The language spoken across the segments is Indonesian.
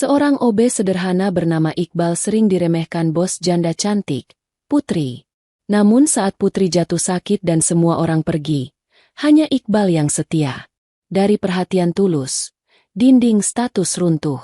Seorang OB sederhana bernama Iqbal sering diremehkan bos janda cantik, Putri. Namun saat Putri jatuh sakit dan semua orang pergi, hanya Iqbal yang setia. Dari perhatian tulus, dinding status runtuh.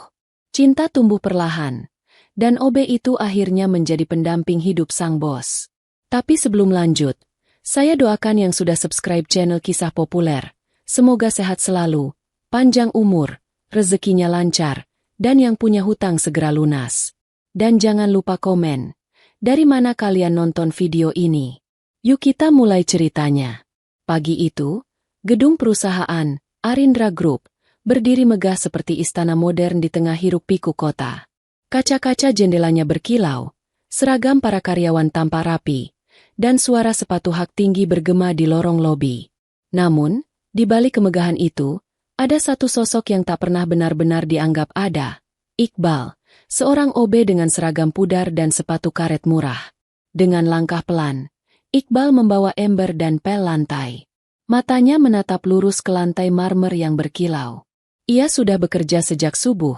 Cinta tumbuh perlahan, dan OB itu akhirnya menjadi pendamping hidup sang bos. Tapi sebelum lanjut, saya doakan yang sudah subscribe channel Kisah Populer. Semoga sehat selalu, panjang umur, rezekinya lancar, dan yang punya hutang segera lunas. Dan jangan lupa komen, dari mana kalian nonton video ini? Yuk kita mulai ceritanya. Pagi itu, gedung perusahaan, Arindra Group, berdiri megah seperti istana modern di tengah hiruk-pikuk kota. Kaca-kaca jendelanya berkilau, seragam para karyawan tampak rapi, dan suara sepatu hak tinggi bergema di lorong lobi. Namun, di balik kemegahan itu, ada satu sosok yang tak pernah benar-benar dianggap ada. Iqbal, seorang OB dengan seragam pudar dan sepatu karet murah. Dengan langkah pelan, Iqbal membawa ember dan pel lantai. Matanya menatap lurus ke lantai marmer yang berkilau. Ia sudah bekerja sejak subuh,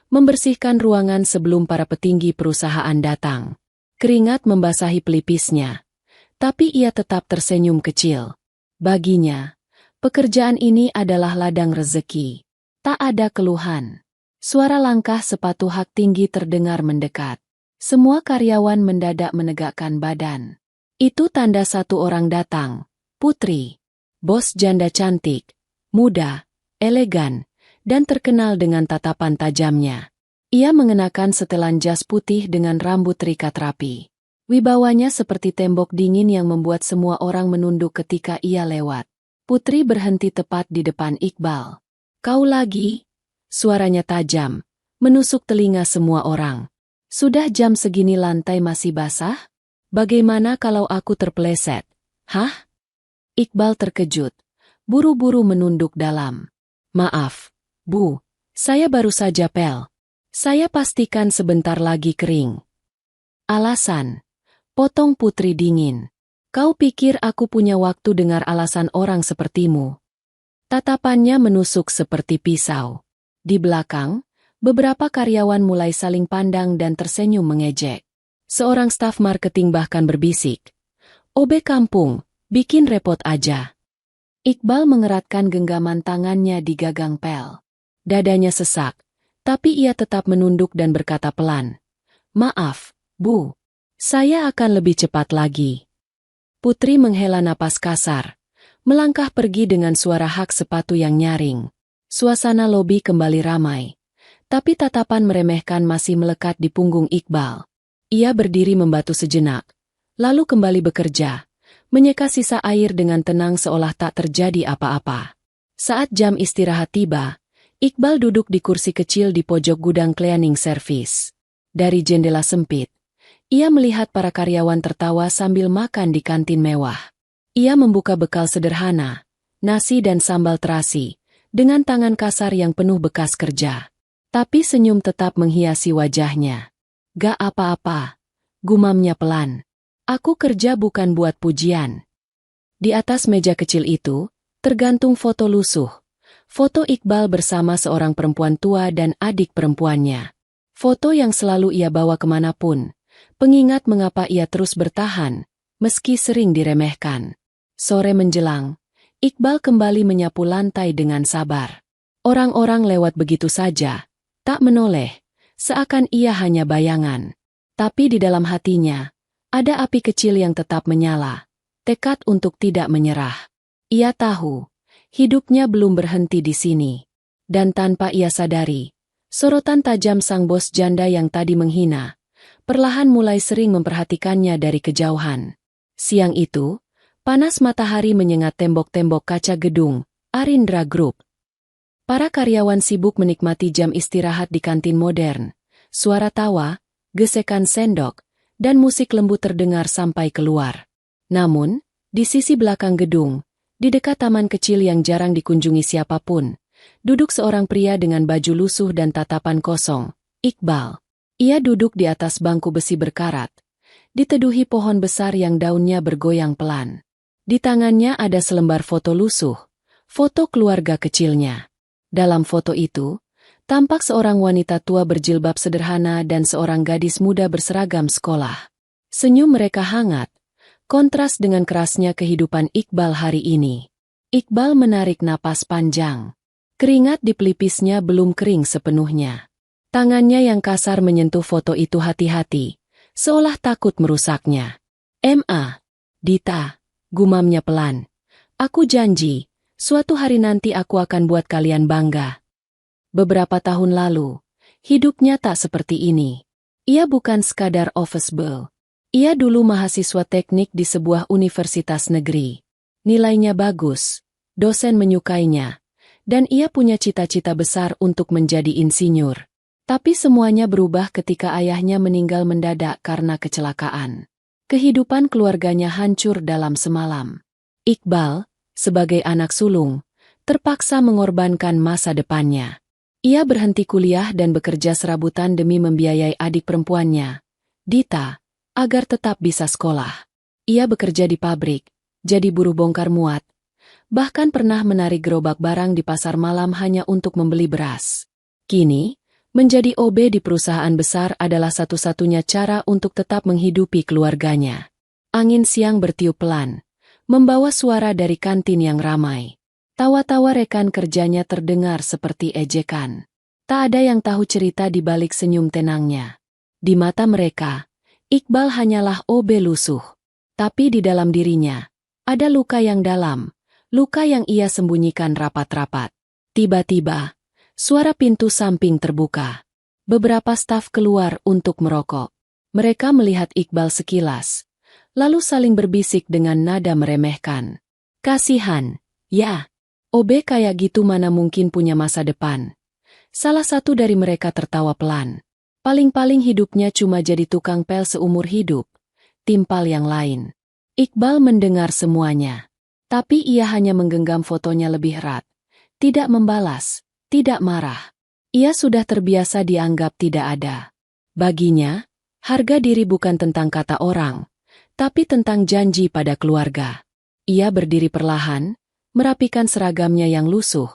membersihkan ruangan sebelum para petinggi perusahaan datang. Keringat membasahi pelipisnya, tapi ia tetap tersenyum kecil. Baginya, pekerjaan ini adalah ladang rezeki. Tak ada keluhan. Suara langkah sepatu hak tinggi terdengar mendekat. Semua karyawan mendadak menegakkan badan. Itu tanda satu orang datang, Putri. Bos janda cantik, muda, elegan, dan terkenal dengan tatapan tajamnya. Ia mengenakan setelan jas putih dengan rambut terikat rapi. Wibawanya seperti tembok dingin yang membuat semua orang menunduk ketika ia lewat. Putri berhenti tepat di depan Iqbal. "Kau lagi?" Suaranya tajam, menusuk telinga semua orang. "Sudah jam segini lantai masih basah? Bagaimana kalau aku terpeleset?" "Hah?" Iqbal terkejut, buru-buru menunduk dalam. "Maaf, Bu, saya baru saja pel. Saya pastikan sebentar lagi kering." "Alasan?" potong Putri dingin. "Kau pikir aku punya waktu dengar alasan orang sepertimu?" Tatapannya menusuk seperti pisau. Di belakang, beberapa karyawan mulai saling pandang dan tersenyum mengejek. Seorang staf marketing bahkan berbisik, "OB kampung, bikin repot aja." Iqbal mengeratkan genggaman tangannya di gagang pel. Dadanya sesak, tapi ia tetap menunduk dan berkata pelan, "Maaf, Bu, saya akan lebih cepat lagi." Putri menghela napas kasar, melangkah pergi dengan suara hak sepatu yang nyaring. Suasana lobi kembali ramai, tapi tatapan meremehkan masih melekat di punggung Iqbal. Ia berdiri membatu sejenak, lalu kembali bekerja, menyeka sisa air dengan tenang seolah tak terjadi apa-apa. Saat jam istirahat tiba, Iqbal duduk di kursi kecil di pojok gudang cleaning service. Dari jendela sempit, ia melihat para karyawan tertawa sambil makan di kantin mewah. Ia membuka bekal sederhana, nasi dan sambal terasi, dengan tangan kasar yang penuh bekas kerja. Tapi senyum tetap menghiasi wajahnya. "Gak apa-apa," gumamnya pelan. "Aku kerja bukan buat pujian." Di atas meja kecil itu, tergantung foto lusuh. Foto Iqbal bersama seorang perempuan tua dan adik perempuannya. Foto yang selalu ia bawa kemanapun. Pengingat mengapa ia terus bertahan, meski sering diremehkan. Sore menjelang, Iqbal kembali menyapu lantai dengan sabar. Orang-orang lewat begitu saja, tak menoleh, seakan ia hanya bayangan. Tapi di dalam hatinya, ada api kecil yang tetap menyala, tekad untuk tidak menyerah. Ia tahu, hidupnya belum berhenti di sini. Dan tanpa ia sadari, sorotan tajam sang bos janda yang tadi menghina, perlahan mulai sering memperhatikannya dari kejauhan. Siang itu, panas matahari menyengat tembok-tembok kaca gedung, Arindra Group. Para karyawan sibuk menikmati jam istirahat di kantin modern. Suara tawa, gesekan sendok, dan musik lembut terdengar sampai keluar. Namun, di sisi belakang gedung, di dekat taman kecil yang jarang dikunjungi siapapun, duduk seorang pria dengan baju lusuh dan tatapan kosong, Iqbal. Ia duduk di atas bangku besi berkarat, diteduhi pohon besar yang daunnya bergoyang pelan. Di tangannya ada selembar foto lusuh, foto keluarga kecilnya. Dalam foto itu, Tampak seorang wanita tua berjilbab sederhana dan seorang gadis muda berseragam sekolah. Senyum mereka hangat, kontras dengan kerasnya kehidupan Iqbal hari ini. Iqbal menarik napas panjang. Keringat di pelipisnya belum kering sepenuhnya. Tangannya yang kasar menyentuh foto itu hati-hati, seolah takut merusaknya. Dita, gumamnya pelan. Aku janji, suatu hari nanti aku akan buat kalian bangga. Beberapa tahun lalu, hidupnya tak seperti ini. Ia bukan sekadar office girl. Ia dulu mahasiswa teknik di sebuah universitas negeri. Nilainya bagus, dosen menyukainya, dan ia punya cita-cita besar untuk menjadi insinyur. Tapi semuanya berubah ketika ayahnya meninggal mendadak karena kecelakaan. Kehidupan keluarganya hancur dalam semalam. Iqbal, sebagai anak sulung, terpaksa mengorbankan masa depannya. Ia berhenti kuliah dan bekerja serabutan demi membiayai adik perempuannya, Dita, agar tetap bisa sekolah. Ia bekerja di pabrik, jadi buruh bongkar muat, bahkan pernah menarik gerobak barang di pasar malam hanya untuk membeli beras. Kini, menjadi OB di perusahaan besar adalah satu-satunya cara untuk tetap menghidupi keluarganya. Angin siang bertiup pelan, membawa suara dari kantin yang ramai. Tawa-tawa rekan kerjanya terdengar seperti ejekan. Tak ada yang tahu cerita di balik senyum tenangnya. Di mata mereka, Iqbal hanyalah OB lusuh. Tapi di dalam dirinya, ada luka yang dalam, luka yang ia sembunyikan rapat-rapat. Tiba-tiba, suara pintu samping terbuka. Beberapa staf keluar untuk merokok. Mereka melihat Iqbal sekilas, lalu saling berbisik dengan nada meremehkan. Kasihan, ya. OB kayak gitu mana mungkin punya masa depan. Salah satu dari mereka tertawa pelan. Paling-paling hidupnya cuma jadi tukang pel seumur hidup. Timpal yang lain. Iqbal mendengar semuanya. Tapi ia hanya menggenggam fotonya lebih erat. Tidak membalas, tidak marah. Ia sudah terbiasa dianggap tidak ada. Baginya, harga diri bukan tentang kata orang, tapi tentang janji pada keluarga. Ia berdiri perlahan, merapikan seragamnya yang lusuh,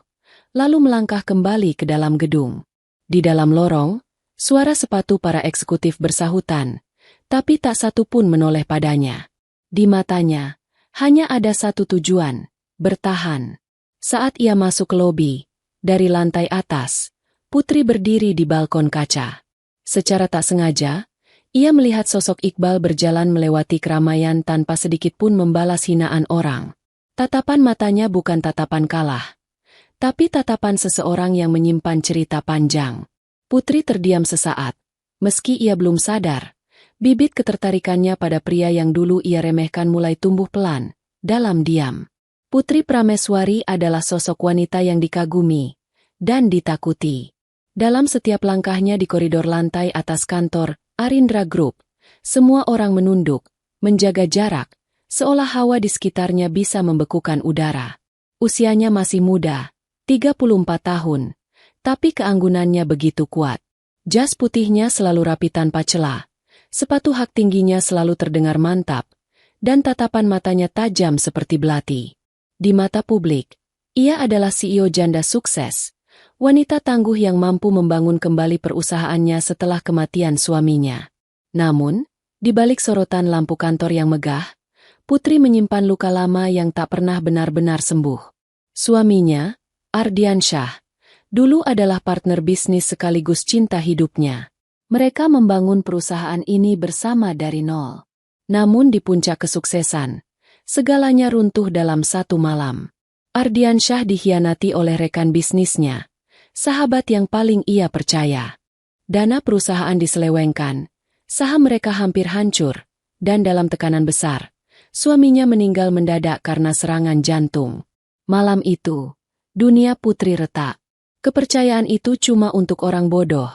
lalu melangkah kembali ke dalam gedung. Di dalam lorong, suara sepatu para eksekutif bersahutan, tapi tak satu pun menoleh padanya. Di matanya, hanya ada satu tujuan, bertahan. Saat ia masuk ke lobi, dari lantai atas, Putri berdiri di balkon kaca. Secara tak sengaja, ia melihat sosok Iqbal berjalan melewati keramaian tanpa sedikit pun membalas hinaan orang. Tatapan matanya bukan tatapan kalah, tapi tatapan seseorang yang menyimpan cerita panjang. Putri terdiam sesaat. Meski ia belum sadar, bibit ketertarikannya pada pria yang dulu ia remehkan mulai tumbuh pelan, dalam diam. Putri Prameswari adalah sosok wanita yang dikagumi dan ditakuti. Dalam setiap langkahnya di koridor lantai atas kantor Arindra Group, semua orang menunduk, menjaga jarak, seolah hawa di sekitarnya bisa membekukan udara. Usianya masih muda, 34 tahun, tapi keanggunannya begitu kuat. Jas putihnya selalu rapi tanpa celah, sepatu hak tingginya selalu terdengar mantap, dan tatapan matanya tajam seperti belati. Di mata publik, ia adalah CEO janda sukses, wanita tangguh yang mampu membangun kembali perusahaannya setelah kematian suaminya. Namun, di balik sorotan lampu kantor yang megah, Putri menyimpan luka lama yang tak pernah benar-benar sembuh. Suaminya, Ardiansyah, dulu adalah partner bisnis sekaligus cinta hidupnya. Mereka membangun perusahaan ini bersama dari nol. Namun di puncak kesuksesan, segalanya runtuh dalam satu malam. Ardiansyah dikhianati oleh rekan bisnisnya, sahabat yang paling ia percaya. Dana perusahaan diselewengkan, saham mereka hampir hancur, dan dalam tekanan besar, suaminya meninggal mendadak karena serangan jantung. Malam itu, dunia Putri retak. Kepercayaan itu cuma untuk orang bodoh,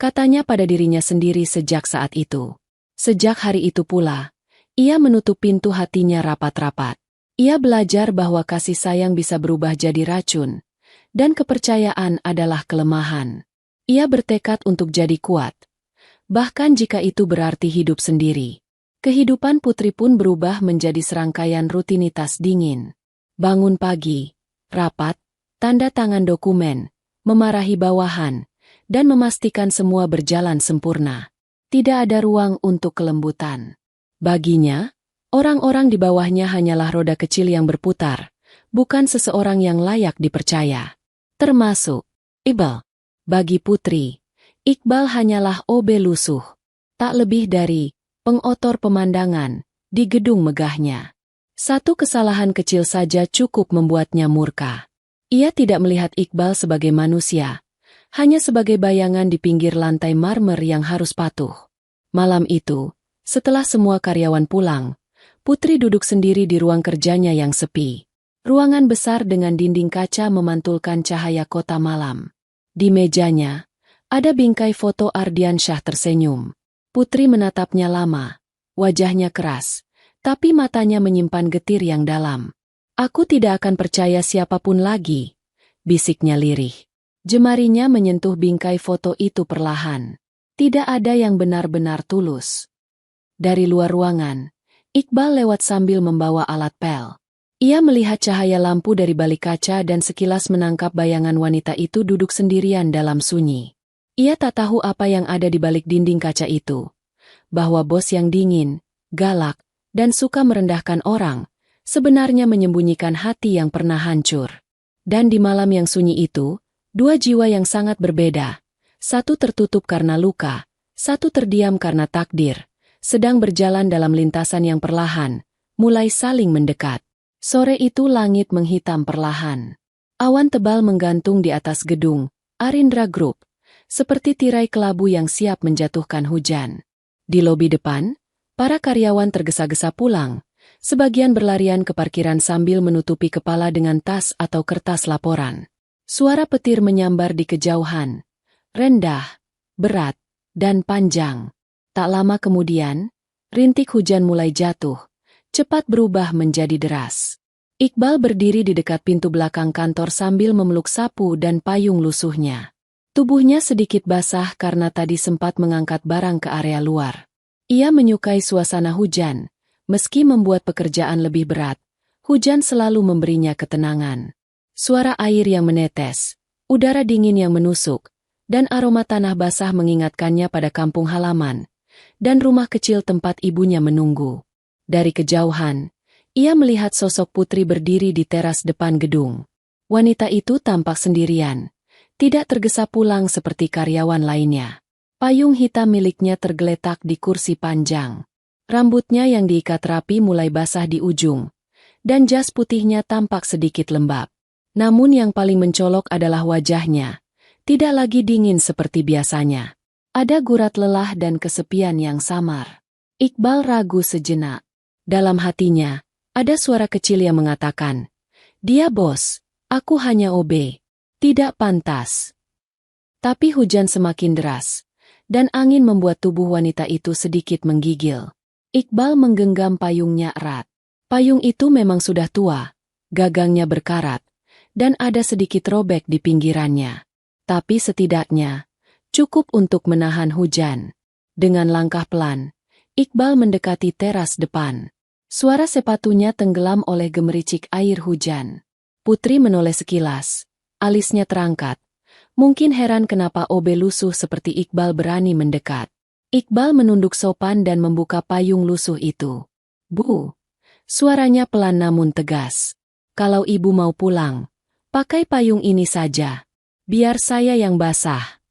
katanya pada dirinya sendiri sejak saat itu. Sejak hari itu pula, ia menutup pintu hatinya rapat-rapat. Ia belajar bahwa kasih sayang bisa berubah jadi racun, dan kepercayaan adalah kelemahan. Ia bertekad untuk jadi kuat, bahkan jika itu berarti hidup sendiri. Kehidupan Putri pun berubah menjadi serangkaian rutinitas dingin. Bangun pagi, rapat, tanda tangan dokumen, memarahi bawahan, dan memastikan semua berjalan sempurna. Tidak ada ruang untuk kelembutan. Baginya, orang-orang di bawahnya hanyalah roda kecil yang berputar, bukan seseorang yang layak dipercaya. Termasuk Iqbal. Bagi Putri, Iqbal hanyalah OB lusuh. Tak lebih dari pengotor pemandangan di gedung megahnya. Satu kesalahan kecil saja cukup membuatnya murka. Ia tidak melihat Iqbal sebagai manusia, hanya sebagai bayangan di pinggir lantai marmer yang harus patuh. Malam itu, setelah semua karyawan pulang, Putri duduk sendiri di ruang kerjanya yang sepi. Ruangan besar dengan dinding kaca memantulkan cahaya kota malam. Di mejanya, ada bingkai foto Ardiansyah tersenyum. Putri menatapnya lama, wajahnya keras, tapi matanya menyimpan getir yang dalam. Aku tidak akan percaya siapapun lagi, bisiknya lirih. Jemarinya menyentuh bingkai foto itu perlahan. Tidak ada yang benar-benar tulus. Dari luar ruangan, Iqbal lewat sambil membawa alat pel. Ia melihat cahaya lampu dari balik kaca dan sekilas menangkap bayangan wanita itu duduk sendirian dalam sunyi. Ia tak tahu apa yang ada di balik dinding kaca itu. Bahwa bos yang dingin, galak, dan suka merendahkan orang, sebenarnya menyembunyikan hati yang pernah hancur. Dan di malam yang sunyi itu, dua jiwa yang sangat berbeda, satu tertutup karena luka, satu terdiam karena takdir, sedang berjalan dalam lintasan yang perlahan, mulai saling mendekat. Sore itu langit menghitam perlahan. Awan tebal menggantung di atas gedung Arindra Group, seperti tirai kelabu yang siap menjatuhkan hujan. Di lobi depan, para karyawan tergesa-gesa pulang, sebagian berlarian ke parkiran sambil menutupi kepala dengan tas atau kertas laporan. Suara petir menyambar di kejauhan, rendah, berat, dan panjang. Tak lama kemudian, rintik hujan mulai jatuh, cepat berubah menjadi deras. Iqbal berdiri di dekat pintu belakang kantor sambil memeluk sapu dan payung lusuhnya. Tubuhnya sedikit basah karena tadi sempat mengangkat barang ke area luar. Ia menyukai suasana hujan, meski membuat pekerjaan lebih berat, hujan selalu memberinya ketenangan. Suara air yang menetes, udara dingin yang menusuk, dan aroma tanah basah mengingatkannya pada kampung halaman, dan rumah kecil tempat ibunya menunggu. Dari kejauhan, ia melihat sosok Putri berdiri di teras depan gedung. Wanita itu tampak sendirian, tidak tergesa pulang seperti karyawan lainnya. Payung hitam miliknya tergeletak di kursi panjang. Rambutnya yang diikat rapi mulai basah di ujung, dan jas putihnya tampak sedikit lembab. Namun yang paling mencolok adalah wajahnya, tidak lagi dingin seperti biasanya. Ada gurat lelah dan kesepian yang samar. Iqbal ragu sejenak. Dalam hatinya, ada suara kecil yang mengatakan, "Dia bos, aku hanya OB. Tidak pantas." Tapi hujan semakin deras, dan angin membuat tubuh wanita itu sedikit menggigil. Iqbal menggenggam payungnya erat. Payung itu memang sudah tua, gagangnya berkarat, dan ada sedikit robek di pinggirannya. Tapi setidaknya, cukup untuk menahan hujan. Dengan langkah pelan, Iqbal mendekati teras depan. Suara sepatunya tenggelam oleh gemericik air hujan. Putri menoleh sekilas. Alisnya terangkat. Mungkin heran kenapa OB lusuh seperti Iqbal berani mendekat. Iqbal menunduk sopan dan membuka payung lusuh itu. "Bu." Suaranya pelan namun tegas. "Kalau ibu mau pulang, pakai payung ini saja. Biar saya yang basah."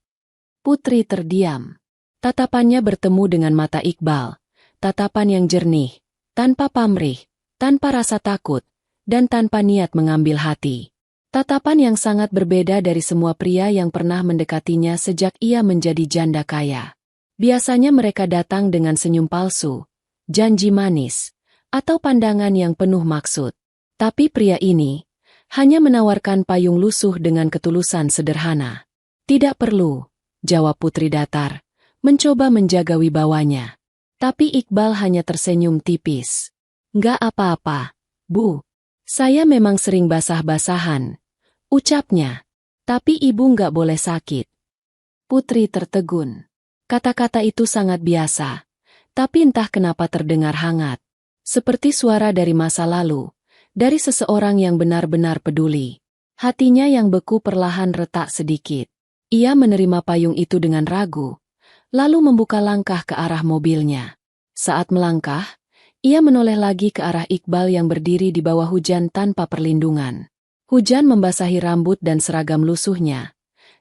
Putri terdiam. Tatapannya bertemu dengan mata Iqbal. Tatapan yang jernih, tanpa pamrih, tanpa rasa takut, dan tanpa niat mengambil hati. Tatapan yang sangat berbeda dari semua pria yang pernah mendekatinya sejak ia menjadi janda kaya. Biasanya mereka datang dengan senyum palsu, janji manis, atau pandangan yang penuh maksud. Tapi pria ini hanya menawarkan payung lusuh dengan ketulusan sederhana. "Tidak perlu," jawab Putri datar, mencoba menjaga wibawanya. Tapi Iqbal hanya tersenyum tipis. "Nggak apa-apa, Bu. Saya memang sering basah-basahan," ucapnya. "Tapi ibu nggak boleh sakit." Putri tertegun. Kata-kata itu sangat biasa, tapi entah kenapa terdengar hangat. Seperti suara dari masa lalu, dari seseorang yang benar-benar peduli. Hatinya yang beku perlahan retak sedikit. Ia menerima payung itu dengan ragu, lalu membuka langkah ke arah mobilnya. Saat melangkah, ia menoleh lagi ke arah Iqbal yang berdiri di bawah hujan tanpa perlindungan. Hujan membasahi rambut dan seragam lusuhnya,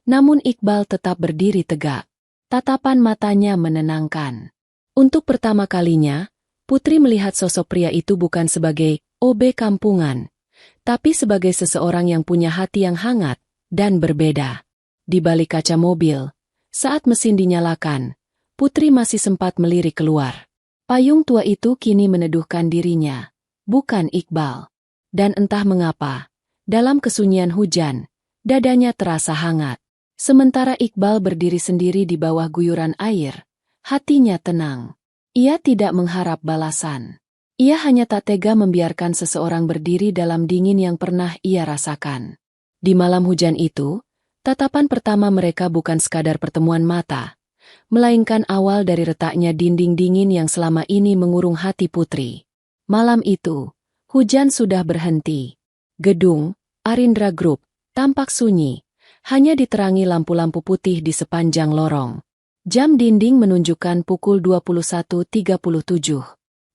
namun Iqbal tetap berdiri tegak. Tatapan matanya menenangkan. Untuk pertama kalinya, Putri melihat sosok pria itu bukan sebagai OB kampungan, tapi sebagai seseorang yang punya hati yang hangat dan berbeda. Di balik kaca mobil, saat mesin dinyalakan, Putri masih sempat melirik keluar. Payung tua itu kini meneduhkan dirinya, bukan Iqbal. Dan entah mengapa, dalam kesunyian hujan, dadanya terasa hangat. Sementara Iqbal berdiri sendiri di bawah guyuran air, hatinya tenang. Ia tidak mengharap balasan. Ia hanya tak tega membiarkan seseorang berdiri dalam dingin yang pernah ia rasakan. Di malam hujan itu, tatapan pertama mereka bukan sekadar pertemuan mata, melainkan awal dari retaknya dinding dingin yang selama ini mengurung hati Putri. Malam itu, hujan sudah berhenti. Gedung Arindra Group tampak sunyi, hanya diterangi lampu-lampu putih di sepanjang lorong. Jam dinding menunjukkan pukul 21.37.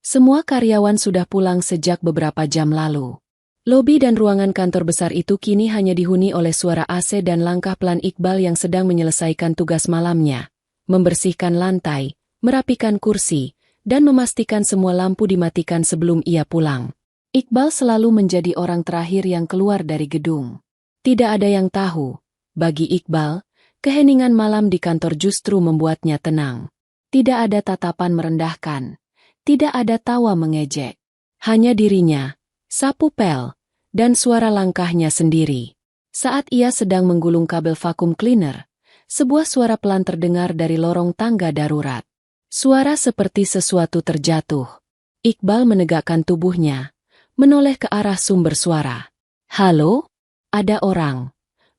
Semua karyawan sudah pulang sejak beberapa jam lalu. Lobi dan ruangan kantor besar itu kini hanya dihuni oleh suara AC dan langkah pelan Iqbal yang sedang menyelesaikan tugas malamnya, membersihkan lantai, merapikan kursi, dan memastikan semua lampu dimatikan sebelum ia pulang. Iqbal selalu menjadi orang terakhir yang keluar dari gedung. Tidak ada yang tahu, bagi Iqbal, keheningan malam di kantor justru membuatnya tenang. Tidak ada tatapan merendahkan, tidak ada tawa mengejek. Hanya dirinya, sapu pel, dan suara langkahnya sendiri. Saat ia sedang menggulung kabel vakum cleaner, sebuah suara pelan terdengar dari lorong tangga darurat. Suara seperti sesuatu terjatuh. Iqbal menegakkan tubuhnya, menoleh ke arah sumber suara. "Halo? Ada orang?"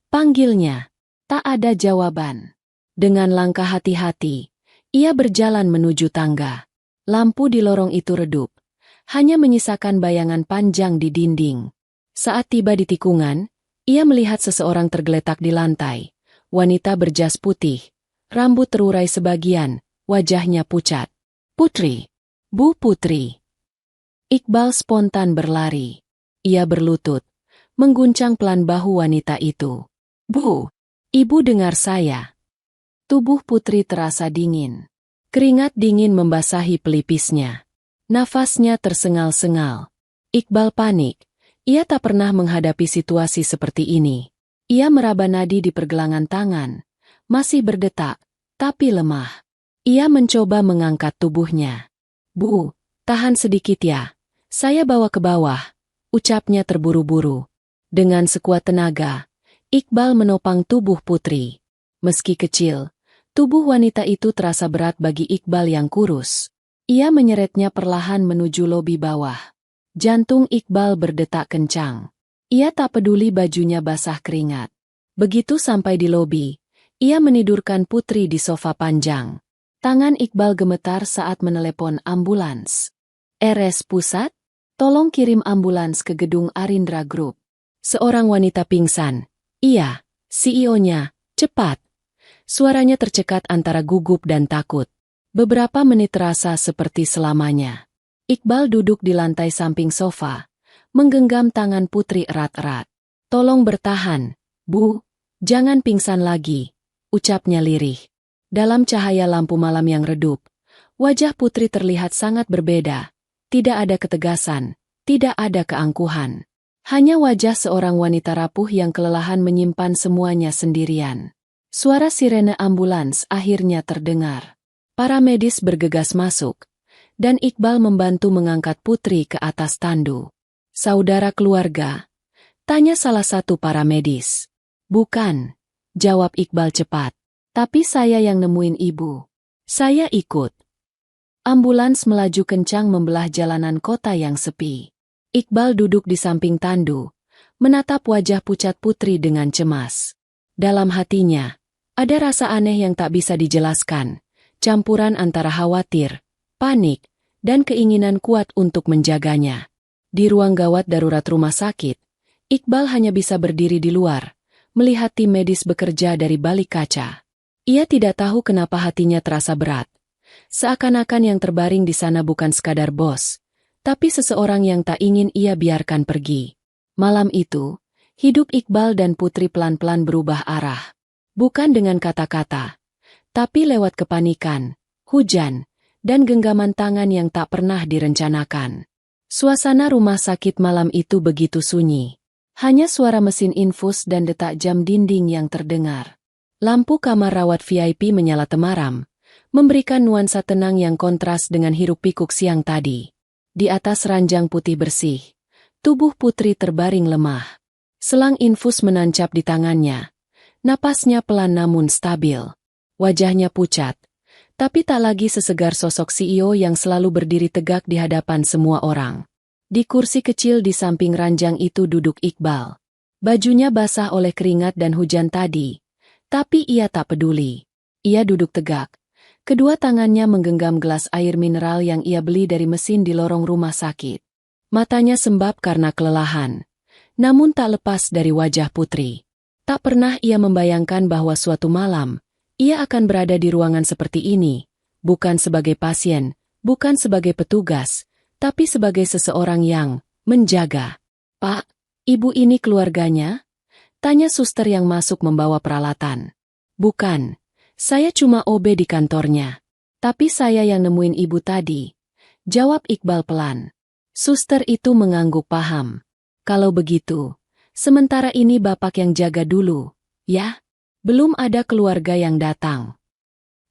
panggilnya. Tak ada jawaban. Dengan langkah hati-hati, ia berjalan menuju tangga. Lampu di lorong itu redup, hanya menyisakan bayangan panjang di dinding. Saat tiba di tikungan, ia melihat seseorang tergeletak di lantai. Wanita berjas putih, rambut terurai sebagian, wajahnya pucat. "Putri! Bu Putri!" Iqbal spontan berlari. Ia berlutut, mengguncang pelan bahu wanita itu. "Bu, ibu dengar saya." Tubuh Putri terasa dingin. Keringat dingin membasahi pelipisnya. Nafasnya tersengal-sengal. Iqbal panik. Ia tak pernah menghadapi situasi seperti ini. Ia meraba nadi di pergelangan tangan. Masih berdetak, tapi lemah. Ia mencoba mengangkat tubuhnya. "Bu, tahan sedikit ya. Saya bawa ke bawah," ucapnya terburu-buru. Dengan sekuat tenaga, Iqbal menopang tubuh Putri. Meski kecil, tubuh wanita itu terasa berat bagi Iqbal yang kurus. Ia menyeretnya perlahan menuju lobi bawah. Jantung Iqbal berdetak kencang. Ia tak peduli bajunya basah keringat. Begitu sampai di lobi, ia menidurkan Putri di sofa panjang. Tangan Iqbal gemetar saat menelepon ambulans. "RS Pusat? Tolong kirim ambulans ke gedung Arindra Group." Seorang wanita pingsan. "Iya, CEO-nya, cepat." Suaranya tercekat antara gugup dan takut. Beberapa menit terasa seperti selamanya. Iqbal duduk di lantai samping sofa, menggenggam tangan Putri erat-erat. "Tolong bertahan, Bu, jangan pingsan lagi," ucapnya lirih. Dalam cahaya lampu malam yang redup, wajah Putri terlihat sangat berbeda. Tidak ada ketegasan, tidak ada keangkuhan. Hanya wajah seorang wanita rapuh yang kelelahan menyimpan semuanya sendirian. Suara sirene ambulans akhirnya terdengar. Para medis bergegas masuk, dan Iqbal membantu mengangkat Putri ke atas tandu. "Saudara keluarga?" tanya salah satu para medis. "Bukan," jawab Iqbal cepat. "Tapi saya yang nemuin ibu. Saya ikut." Ambulans melaju kencang membelah jalanan kota yang sepi. Iqbal duduk di samping tandu, menatap wajah pucat Putri dengan cemas. Dalam hatinya, ada rasa aneh yang tak bisa dijelaskan, campuran antara khawatir, panik, dan keinginan kuat untuk menjaganya. Di ruang gawat darurat rumah sakit, Iqbal hanya bisa berdiri di luar, melihat tim medis bekerja dari balik kaca. Ia tidak tahu kenapa hatinya terasa berat. Seakan-akan yang terbaring di sana bukan sekadar bos, tapi seseorang yang tak ingin ia biarkan pergi. Malam itu, hidup Iqbal dan Putri pelan-pelan berubah arah. Bukan dengan kata-kata, tapi lewat kepanikan, hujan, dan genggaman tangan yang tak pernah direncanakan. Suasana rumah sakit malam itu begitu sunyi. Hanya suara mesin infus dan detak jam dinding yang terdengar. Lampu kamar rawat VIP menyala temaram, memberikan nuansa tenang yang kontras dengan hiruk-pikuk siang tadi. Di atas ranjang putih bersih, tubuh Putri terbaring lemah. Selang infus menancap di tangannya. Napasnya pelan namun stabil. Wajahnya pucat, tapi tak lagi sesegar sosok CEO yang selalu berdiri tegak di hadapan semua orang. Di kursi kecil di samping ranjang itu duduk Iqbal. Bajunya basah oleh keringat dan hujan tadi, tapi ia tak peduli. Ia duduk tegak. Kedua tangannya menggenggam gelas air mineral yang ia beli dari mesin di lorong rumah sakit. Matanya sembab karena kelelahan, namun tak lepas dari wajah Putri. Tak pernah ia membayangkan bahwa suatu malam, ia akan berada di ruangan seperti ini, bukan sebagai pasien, bukan sebagai petugas, tapi sebagai seseorang yang menjaga. "Pak, ibu ini keluarganya?" tanya suster yang masuk membawa peralatan. "Bukan, saya cuma OB di kantornya. Tapi saya yang nemuin ibu tadi," jawab Iqbal pelan. Suster itu mengangguk paham. "Kalau begitu, sementara ini Bapak yang jaga dulu, ya? Belum ada keluarga yang datang."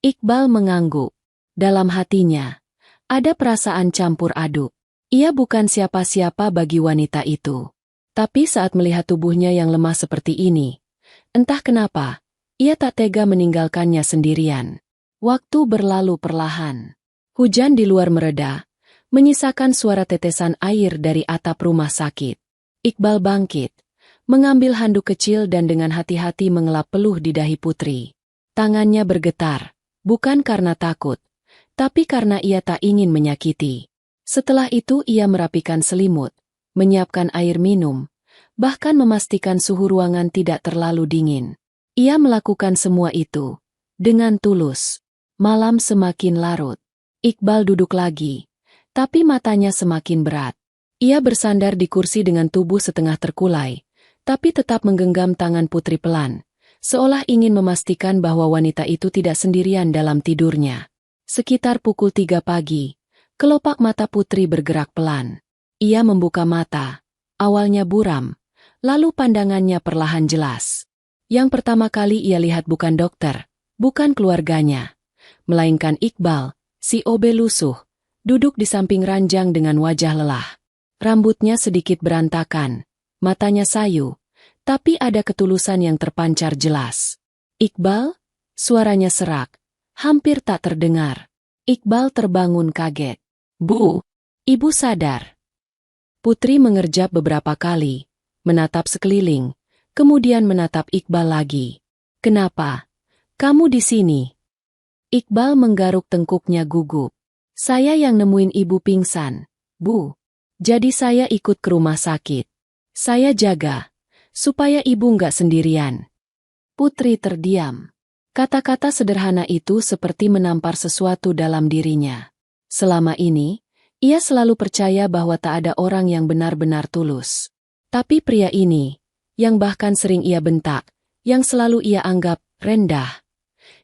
Iqbal mengangguk. Dalam hatinya, ada perasaan campur aduk. Ia bukan siapa-siapa bagi wanita itu. Tapi saat melihat tubuhnya yang lemah seperti ini, entah kenapa, ia tak tega meninggalkannya sendirian. Waktu berlalu perlahan. Hujan di luar mereda, menyisakan suara tetesan air dari atap rumah sakit. Iqbal bangkit, mengambil handuk kecil dan dengan hati-hati mengelap peluh di dahi Putri. Tangannya bergetar, bukan karena takut, tapi karena ia tak ingin menyakiti. Setelah itu ia merapikan selimut, menyiapkan air minum, bahkan memastikan suhu ruangan tidak terlalu dingin. Ia melakukan semua itu dengan tulus. Malam semakin larut. Iqbal duduk lagi, tapi matanya semakin berat. Ia bersandar di kursi dengan tubuh setengah terkulai, tapi tetap menggenggam tangan Putri pelan, seolah ingin memastikan bahwa wanita itu tidak sendirian dalam tidurnya. Sekitar pukul 3 pagi, kelopak mata Putri bergerak pelan. Ia membuka mata, awalnya buram, lalu pandangannya perlahan jelas. Yang pertama kali ia lihat bukan dokter, bukan keluarganya, melainkan Iqbal, si OB lusuh, duduk di samping ranjang dengan wajah lelah. Rambutnya sedikit berantakan, matanya sayu, tapi ada ketulusan yang terpancar jelas. "Iqbal?" Suaranya serak, hampir tak terdengar. Iqbal terbangun kaget. "Bu, ibu sadar?" Putri mengerjap beberapa kali, menatap sekeliling, kemudian menatap Iqbal lagi. "Kenapa? Kamu di sini?" Iqbal menggaruk tengkuknya gugup. "Saya yang nemuin ibu pingsan, Bu. Jadi saya ikut ke rumah sakit. Saya jaga, supaya ibu nggak sendirian." Putri terdiam. Kata-kata sederhana itu seperti menampar sesuatu dalam dirinya. Selama ini, ia selalu percaya bahwa tak ada orang yang benar-benar tulus. Tapi pria ini, yang bahkan sering ia bentak, yang selalu ia anggap rendah,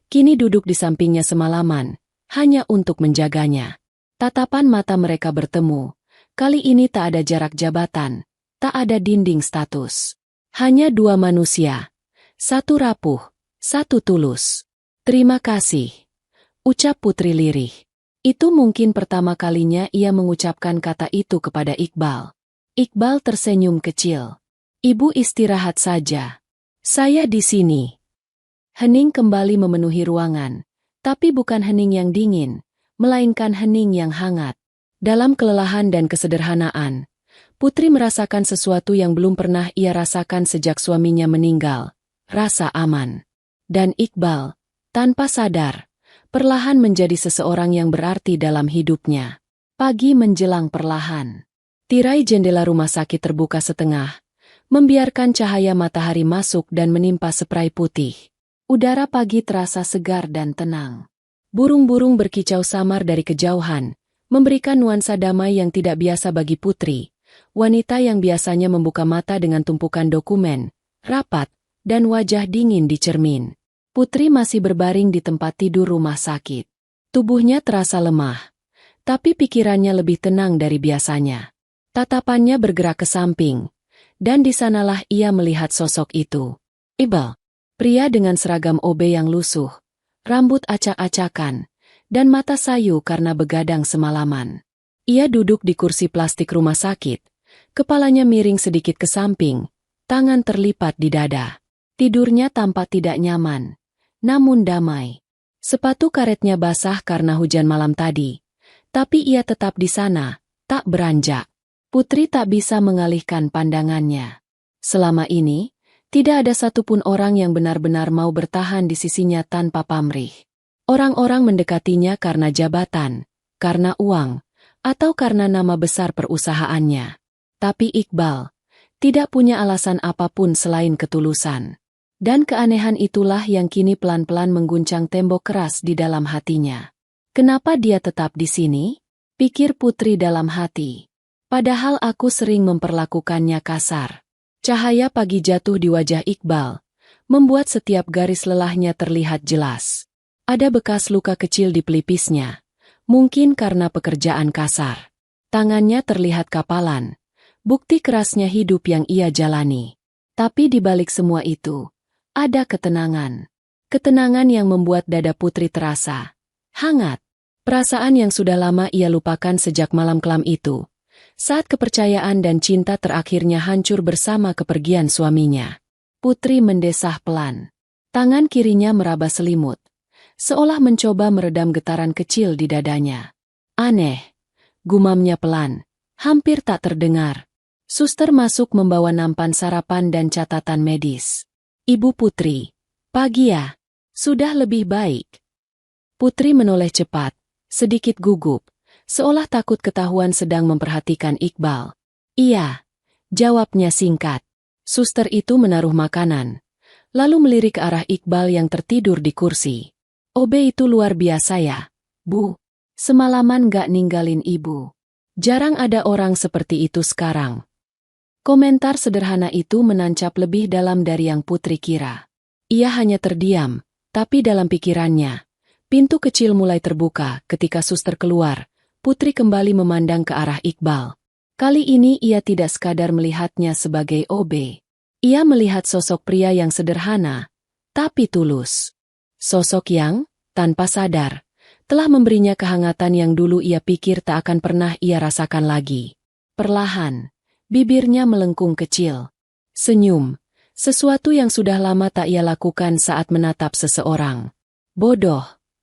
kini duduk di sampingnya semalaman, hanya untuk menjaganya. Tatapan mata mereka bertemu. Kali ini tak ada jarak jabatan, tak ada dinding status. Hanya dua manusia. Satu rapuh, satu tulus. "Terima kasih," ucap Putri lirih. Itu mungkin pertama kalinya ia mengucapkan kata itu kepada Iqbal. Iqbal tersenyum kecil. "Ibu istirahat saja. Saya di sini." Hening kembali memenuhi ruangan, tapi bukan hening yang dingin, melainkan hening yang hangat. Dalam kelelahan dan kesederhanaan, Putri merasakan sesuatu yang belum pernah ia rasakan sejak suaminya meninggal, rasa aman. Dan Iqbal, tanpa sadar, perlahan menjadi seseorang yang berarti dalam hidupnya. Pagi menjelang perlahan. Tirai jendela rumah sakit terbuka setengah, membiarkan cahaya matahari masuk dan menimpa spray putih. Udara pagi terasa segar dan tenang. Burung-burung berkicau samar dari kejauhan, memberikan nuansa damai yang tidak biasa bagi Putri, wanita yang biasanya membuka mata dengan tumpukan dokumen, rapat, dan wajah dingin di cermin. Putri masih berbaring di tempat tidur rumah sakit. Tubuhnya terasa lemah, tapi pikirannya lebih tenang dari biasanya. Tatapannya bergerak ke samping, dan di sanalah ia melihat sosok itu. Iqbal, pria dengan seragam OB yang lusuh, rambut acak-acakan, dan mata sayu karena begadang semalaman. Ia duduk di kursi plastik rumah sakit, kepalanya miring sedikit ke samping, tangan terlipat di dada. Tidurnya tampak tidak nyaman, namun damai. Sepatu karetnya basah karena hujan malam tadi, tapi ia tetap di sana, tak beranjak. Putri tak bisa mengalihkan pandangannya. Selama ini, tidak ada satupun orang yang benar-benar mau bertahan di sisinya tanpa pamrih. Orang-orang mendekatinya karena jabatan, karena uang, atau karena nama besar perusahaannya. Tapi Iqbal tidak punya alasan apapun selain ketulusan. Dan keanehan itulah yang kini pelan-pelan mengguncang tembok keras di dalam hatinya. Kenapa dia tetap di sini? Pikir Putri dalam hati. Padahal aku sering memperlakukannya kasar. Cahaya pagi jatuh di wajah Iqbal, membuat setiap garis lelahnya terlihat jelas. Ada bekas luka kecil di pelipisnya, mungkin karena pekerjaan kasar. Tangannya terlihat kapalan, bukti kerasnya hidup yang ia jalani. Tapi di balik semua itu, ada ketenangan. Ketenangan yang membuat dada Putri terasa hangat. Perasaan yang sudah lama ia lupakan sejak malam kelam itu, saat kepercayaan dan cinta terakhirnya hancur bersama kepergian suaminya. Putri mendesah pelan. Tangan kirinya meraba selimut, seolah mencoba meredam getaran kecil di dadanya. Aneh, gumamnya pelan, hampir tak terdengar. Suster masuk membawa nampan sarapan dan catatan medis. Ibu Putri, pagi ya, sudah lebih baik. Putri menoleh cepat, sedikit gugup, seolah takut ketahuan sedang memperhatikan Iqbal. Iya, jawabnya singkat. Suster itu menaruh makanan, lalu melirik ke arah Iqbal yang tertidur di kursi. OB itu luar biasa ya, Bu. Semalaman gak ninggalin ibu. Jarang ada orang seperti itu sekarang. Komentar sederhana itu menancap lebih dalam dari yang Putri kira. Ia hanya terdiam, tapi dalam pikirannya, pintu kecil mulai terbuka ketika suster keluar. Putri kembali memandang ke arah Iqbal. Kali ini ia tidak sekadar melihatnya sebagai OB. Ia melihat sosok pria yang sederhana, tapi tulus. Sosok yang, tanpa sadar, telah memberinya kehangatan yang dulu ia pikir tak akan pernah ia rasakan lagi. Perlahan, bibirnya melengkung kecil. Senyum, sesuatu yang sudah lama tak ia lakukan saat menatap seseorang. Bodoh,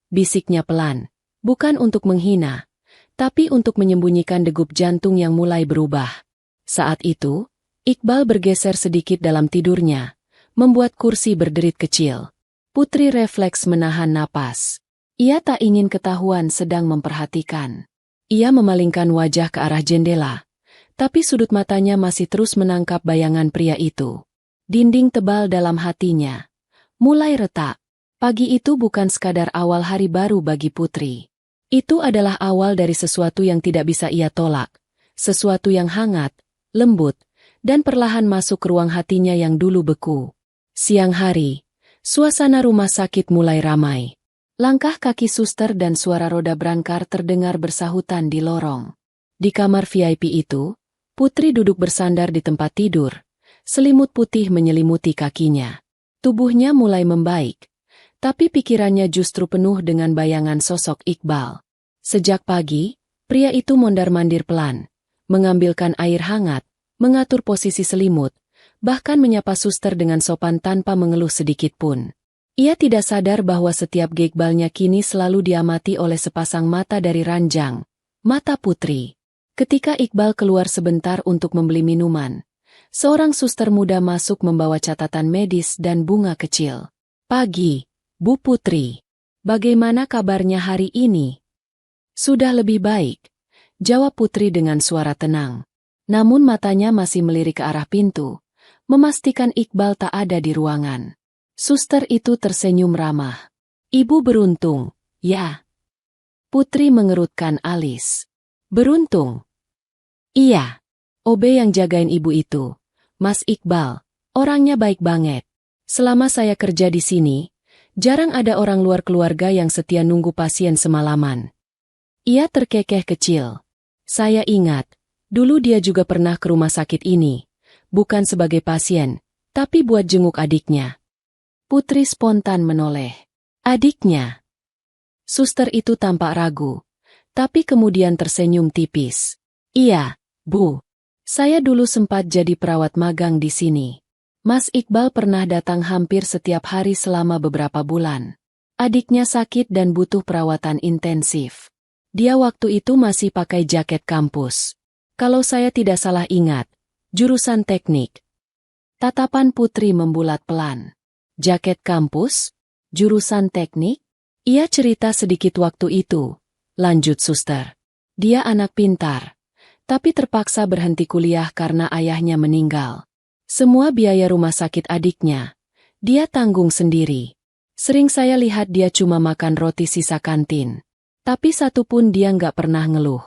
bisiknya pelan, bukan untuk menghina, tapi untuk menyembunyikan degup jantung yang mulai berubah. Saat itu, Iqbal bergeser sedikit dalam tidurnya, membuat kursi berderit kecil. Putri refleks menahan napas. Ia tak ingin ketahuan sedang memperhatikan. Ia memalingkan wajah ke arah jendela, tapi sudut matanya masih terus menangkap bayangan pria itu. Dinding tebal dalam hatinya mulai retak. Pagi itu bukan sekadar awal hari baru bagi Putri. Itu adalah awal dari sesuatu yang tidak bisa ia tolak, sesuatu yang hangat, lembut, dan perlahan masuk ke ruang hatinya yang dulu beku. Siang hari, suasana rumah sakit mulai ramai. Langkah kaki suster dan suara roda berangkar terdengar bersahutan di lorong. Di kamar VIP itu, Putri duduk bersandar di tempat tidur, selimut putih menyelimuti kakinya. Tubuhnya mulai membaik, tapi pikirannya justru penuh dengan bayangan sosok Iqbal. Sejak pagi, pria itu mondar-mandir pelan, mengambilkan air hangat, mengatur posisi selimut, bahkan menyapa suster dengan sopan tanpa mengeluh sedikit pun. Ia tidak sadar bahwa setiap Iqbalnya kini selalu diamati oleh sepasang mata dari ranjang, mata Putri. Ketika Iqbal keluar sebentar untuk membeli minuman, seorang suster muda masuk membawa catatan medis dan bunga kecil. Pagi, Bu Putri. Bagaimana kabarnya hari ini? Sudah lebih baik, jawab Putri dengan suara tenang. Namun matanya masih melirik ke arah pintu, memastikan Iqbal tak ada di ruangan. Suster itu tersenyum ramah. Ibu beruntung, ya. Putri mengerutkan alis. Beruntung? Iya. OB yang jagain ibu itu, Mas Iqbal, orangnya baik banget. Selama saya kerja di sini, jarang ada orang luar keluarga yang setia nunggu pasien semalaman. Ia terkekeh kecil. Saya ingat, dulu dia juga pernah ke rumah sakit ini, bukan sebagai pasien, tapi buat jenguk adiknya. Putri spontan menoleh. Adiknya? Suster itu tampak ragu, tapi kemudian tersenyum tipis. Iya, Bu. Saya dulu sempat jadi perawat magang di sini. Mas Iqbal pernah datang hampir setiap hari selama beberapa bulan. Adiknya sakit dan butuh perawatan intensif. Dia waktu itu masih pakai jaket kampus. Kalau saya tidak salah ingat, jurusan teknik. Tatapan Putri membulat pelan. Jaket kampus? Jurusan teknik? Ia cerita sedikit waktu itu. Lanjut suster. Dia anak pintar, tapi terpaksa berhenti kuliah karena ayahnya meninggal. Semua biaya rumah sakit adiknya, dia tanggung sendiri. Sering saya lihat dia cuma makan roti sisa kantin. Tapi satu pun dia nggak pernah ngeluh.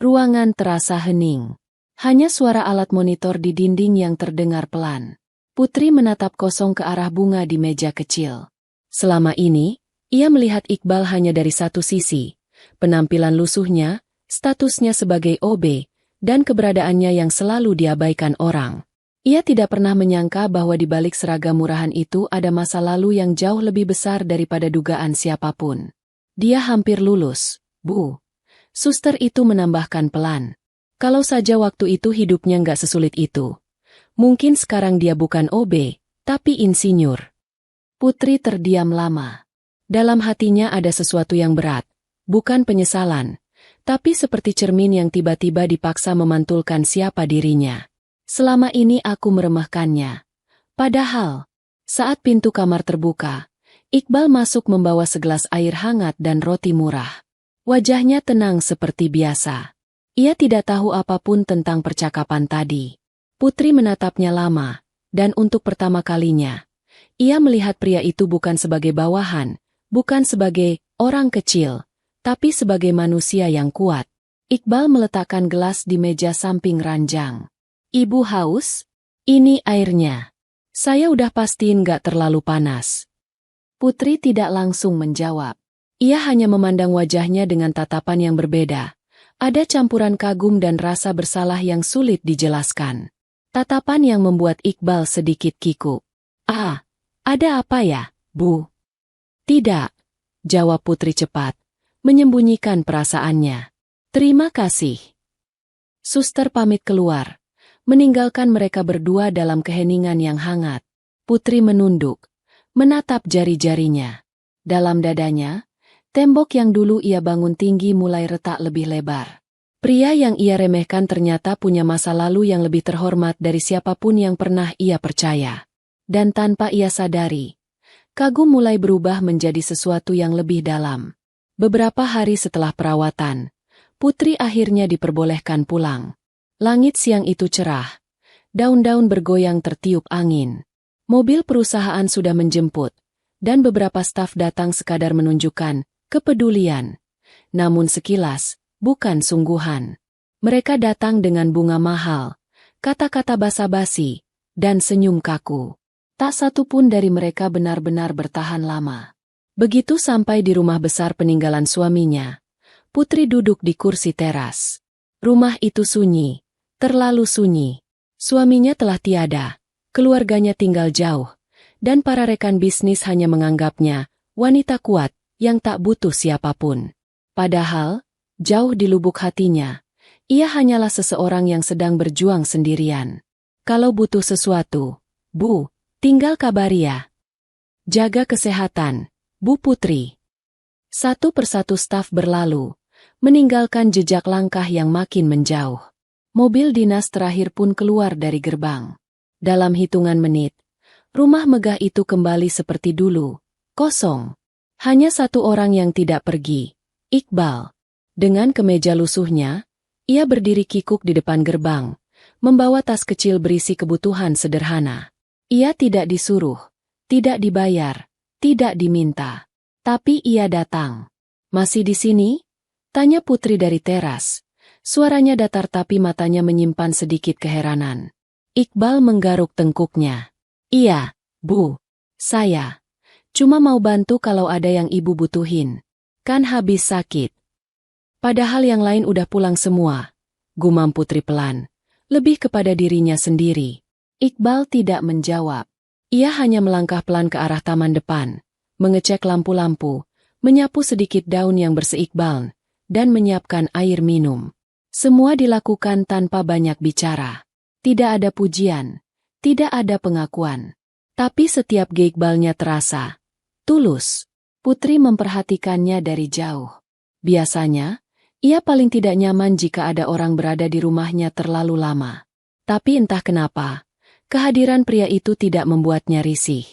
Ruangan terasa hening. Hanya suara alat monitor di dinding yang terdengar pelan. Putri menatap kosong ke arah bunga di meja kecil. Selama ini, ia melihat Iqbal hanya dari satu sisi. Penampilan lusuhnya, statusnya sebagai OB, dan keberadaannya yang selalu diabaikan orang. Ia tidak pernah menyangka bahwa di balik seragam murahan itu ada masa lalu yang jauh lebih besar daripada dugaan siapapun. Dia hampir lulus, Bu. Suster itu menambahkan pelan. Kalau saja waktu itu hidupnya nggak sesulit itu. Mungkin sekarang dia bukan OB, tapi insinyur. Putri terdiam lama. Dalam hatinya ada sesuatu yang berat, bukan penyesalan, tapi seperti cermin yang tiba-tiba dipaksa memantulkan siapa dirinya. Selama ini aku meremehkannya. Padahal, saat pintu kamar terbuka, Iqbal masuk membawa segelas air hangat dan roti murah. Wajahnya tenang seperti biasa. Ia tidak tahu apapun tentang percakapan tadi. Putri menatapnya lama, dan untuk pertama kalinya, ia melihat pria itu bukan sebagai bawahan, bukan sebagai orang kecil, tapi sebagai manusia yang kuat. Iqbal meletakkan gelas di meja samping ranjang. Ibu haus? Ini airnya. Saya udah pastiin gak terlalu panas. Putri tidak langsung menjawab. Ia hanya memandang wajahnya dengan tatapan yang berbeda. Ada campuran kagum dan rasa bersalah yang sulit dijelaskan. Tatapan yang membuat Iqbal sedikit kikuk. Ah, ada apa ya, Bu? Tidak, jawab Putri cepat, menyembunyikan perasaannya. Terima kasih. Suster pamit keluar, meninggalkan mereka berdua dalam keheningan yang hangat. Putri menunduk, menatap jari-jarinya. Dalam dadanya, tembok yang dulu ia bangun tinggi mulai retak lebih lebar. Pria yang ia remehkan ternyata punya masa lalu yang lebih terhormat dari siapapun yang pernah ia percaya. Dan tanpa ia sadari, kagum mulai berubah menjadi sesuatu yang lebih dalam. Beberapa hari setelah perawatan, Putri akhirnya diperbolehkan pulang. Langit siang itu cerah. Daun-daun bergoyang tertiup angin. Mobil perusahaan sudah menjemput, dan beberapa staf datang sekadar menunjukkan kepedulian. Namun sekilas, bukan sungguhan. Mereka datang dengan bunga mahal, kata-kata basa-basi, dan senyum kaku. Tak satu pun dari mereka benar-benar bertahan lama. Begitu sampai di rumah besar peninggalan suaminya, Putri duduk di kursi teras. Rumah itu sunyi, terlalu sunyi. Suaminya telah tiada, keluarganya tinggal jauh, dan para rekan bisnis hanya menganggapnya wanita kuat yang tak butuh siapapun. Padahal, jauh di lubuk hatinya, ia hanyalah seseorang yang sedang berjuang sendirian. Kalau butuh sesuatu, Bu, tinggal kabari ya. Jaga kesehatan, Bu Putri. Satu persatu staf berlalu, meninggalkan jejak langkah yang makin menjauh. Mobil dinas terakhir pun keluar dari gerbang. Dalam hitungan menit, rumah megah itu kembali seperti dulu, kosong. Hanya satu orang yang tidak pergi, Iqbal. Dengan kemeja lusuhnya, ia berdiri kikuk di depan gerbang, membawa tas kecil berisi kebutuhan sederhana. Ia tidak disuruh, tidak dibayar, tidak diminta. Tapi ia datang. "Masih di sini?" tanya Putri dari teras. Suaranya datar tapi matanya menyimpan sedikit keheranan. Iqbal menggaruk tengkuknya. "Iya, Bu. Saya cuma mau bantu kalau ada yang Ibu butuhin. Kan habis sakit." Padahal yang lain udah pulang semua, gumam Putri pelan, lebih kepada dirinya sendiri. Iqbal tidak menjawab. Ia hanya melangkah pelan ke arah taman depan, mengecek lampu-lampu, menyapu sedikit daun yang berseikbal, dan menyiapkan air minum. Semua dilakukan tanpa banyak bicara. Tidak ada pujian, tidak ada pengakuan. Tapi setiap geikbalnya terasa tulus. Putri memperhatikannya dari jauh. Biasanya, ia paling tidak nyaman jika ada orang berada di rumahnya terlalu lama. Tapi entah kenapa, kehadiran pria itu tidak membuatnya risih.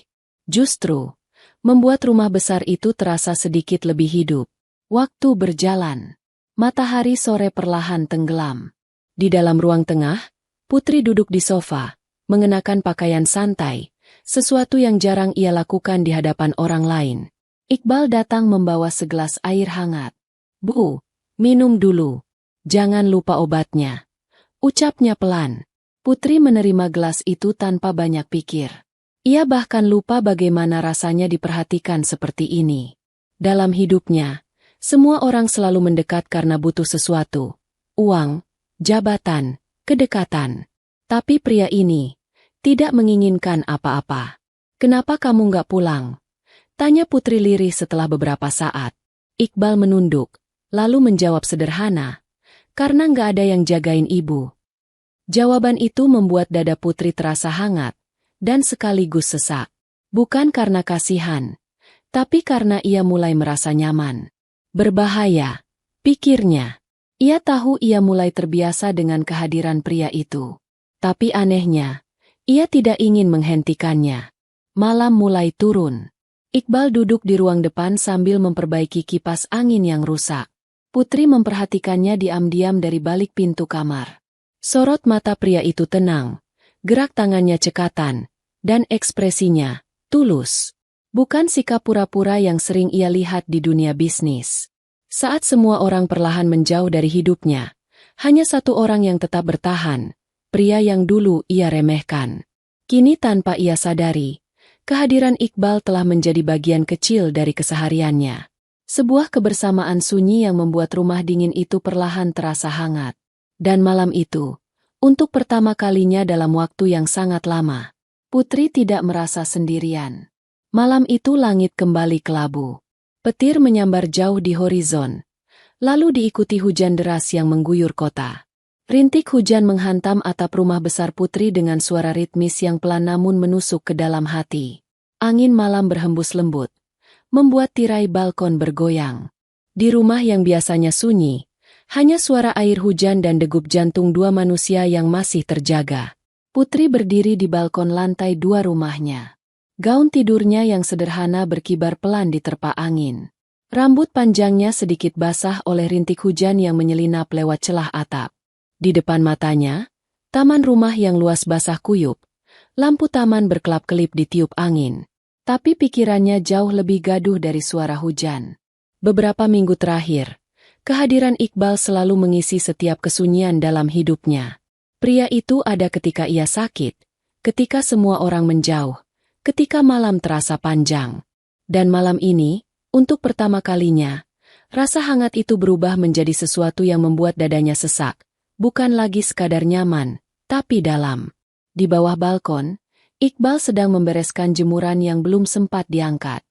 Justru, membuat rumah besar itu terasa sedikit lebih hidup. Waktu berjalan. Matahari sore perlahan tenggelam. Di dalam ruang tengah, Putri duduk di sofa, mengenakan pakaian santai, sesuatu yang jarang ia lakukan di hadapan orang lain. Iqbal datang membawa segelas air hangat. "Bu, minum dulu. Jangan lupa obatnya," ucapnya pelan. Putri menerima gelas itu tanpa banyak pikir. Ia bahkan lupa bagaimana rasanya diperhatikan seperti ini. Dalam hidupnya, semua orang selalu mendekat karena butuh sesuatu. Uang, jabatan, kedekatan. Tapi pria ini tidak menginginkan apa-apa. "Kenapa kamu nggak pulang?" tanya Putri lirih setelah beberapa saat. Iqbal menunduk, lalu menjawab sederhana, "Karena nggak ada yang jagain ibu." Jawaban itu membuat dada Putri terasa hangat, dan sekaligus sesak. Bukan karena kasihan, tapi karena ia mulai merasa nyaman. Berbahaya, pikirnya. Ia tahu ia mulai terbiasa dengan kehadiran pria itu. Tapi anehnya, ia tidak ingin menghentikannya. Malam mulai turun. Iqbal duduk di ruang depan sambil memperbaiki kipas angin yang rusak. Putri memperhatikannya diam-diam dari balik pintu kamar. Sorot mata pria itu tenang, gerak tangannya cekatan, dan ekspresinya tulus. Bukan sikap pura-pura yang sering ia lihat di dunia bisnis. Saat semua orang perlahan menjauh dari hidupnya, hanya satu orang yang tetap bertahan, pria yang dulu ia remehkan. Kini tanpa ia sadari, kehadiran Iqbal telah menjadi bagian kecil dari kesehariannya. Sebuah kebersamaan sunyi yang membuat rumah dingin itu perlahan terasa hangat. Dan malam itu, untuk pertama kalinya dalam waktu yang sangat lama, Putri tidak merasa sendirian. Malam itu langit kembali kelabu. Petir menyambar jauh di horizon, lalu diikuti hujan deras yang mengguyur kota. Rintik hujan menghantam atap rumah besar Putri dengan suara ritmis yang pelan namun menusuk ke dalam hati. Angin malam berhembus lembut, membuat tirai balkon bergoyang. Di rumah yang biasanya sunyi, hanya suara air hujan dan degup jantung dua manusia yang masih terjaga. Putri berdiri di balkon lantai 2 rumahnya. Gaun tidurnya yang sederhana berkibar pelan diterpa angin. Rambut panjangnya sedikit basah oleh rintik hujan yang menyelinap lewat celah atap. Di depan matanya, taman rumah yang luas basah kuyup. Lampu taman berkelap-kelip ditiup angin. Tapi pikirannya jauh lebih gaduh dari suara hujan. Beberapa minggu terakhir, kehadiran Iqbal selalu mengisi setiap kesunyian dalam hidupnya. Pria itu ada ketika ia sakit, ketika semua orang menjauh, ketika malam terasa panjang. Dan malam ini, untuk pertama kalinya, rasa hangat itu berubah menjadi sesuatu yang membuat dadanya sesak. Bukan lagi sekadar nyaman, tapi dalam. Di bawah balkon, Iqbal sedang membereskan jemuran yang belum sempat diangkat.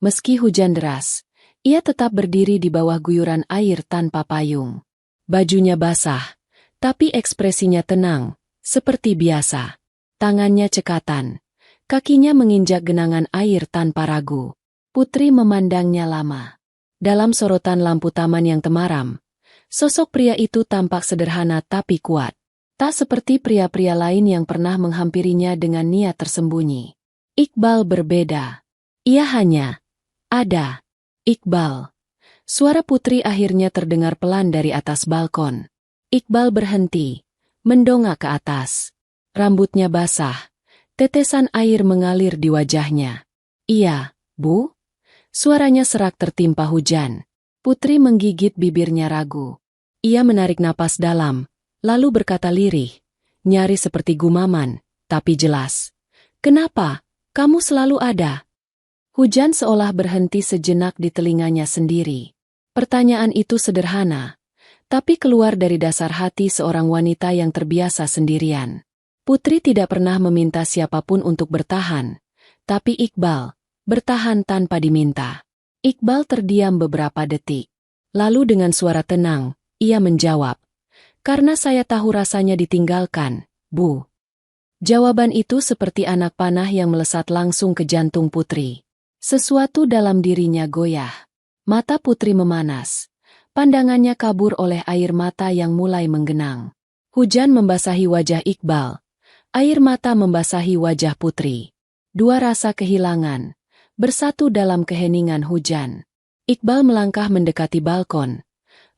Meski hujan deras, ia tetap berdiri di bawah guyuran air tanpa payung. Bajunya basah, tapi ekspresinya tenang, seperti biasa. Tangannya cekatan, kakinya menginjak genangan air tanpa ragu. Putri memandangnya lama. Dalam sorotan lampu taman yang temaram, sosok pria itu tampak sederhana tapi kuat. Tak seperti pria-pria lain yang pernah menghampirinya dengan niat tersembunyi. Iqbal berbeda. Ia hanya ada. Iqbal. Suara Putri akhirnya terdengar pelan dari atas balkon. Iqbal berhenti, mendongak ke atas. Rambutnya basah, tetesan air mengalir di wajahnya. "Iya, Bu?" Suaranya serak tertimpa hujan. Putri menggigit bibirnya ragu. Ia menarik napas dalam, lalu berkata lirih, nyaris seperti gumaman, tapi jelas. "Kenapa? Kamu selalu ada." Hujan seolah berhenti sejenak di telinganya sendiri. Pertanyaan itu sederhana, tapi keluar dari dasar hati seorang wanita yang terbiasa sendirian. Putri tidak pernah meminta siapapun untuk bertahan, tapi Iqbal bertahan tanpa diminta. Iqbal terdiam beberapa detik. Lalu dengan suara tenang, ia menjawab, "Karena saya tahu rasanya ditinggalkan, Bu." Jawaban itu seperti anak panah yang melesat langsung ke jantung Putri. Sesuatu dalam dirinya goyah. Mata Putri memanas. Pandangannya kabur oleh air mata yang mulai menggenang. Hujan membasahi wajah Iqbal. Air mata membasahi wajah Putri. Dua rasa kehilangan bersatu dalam keheningan hujan. Iqbal melangkah mendekati balkon,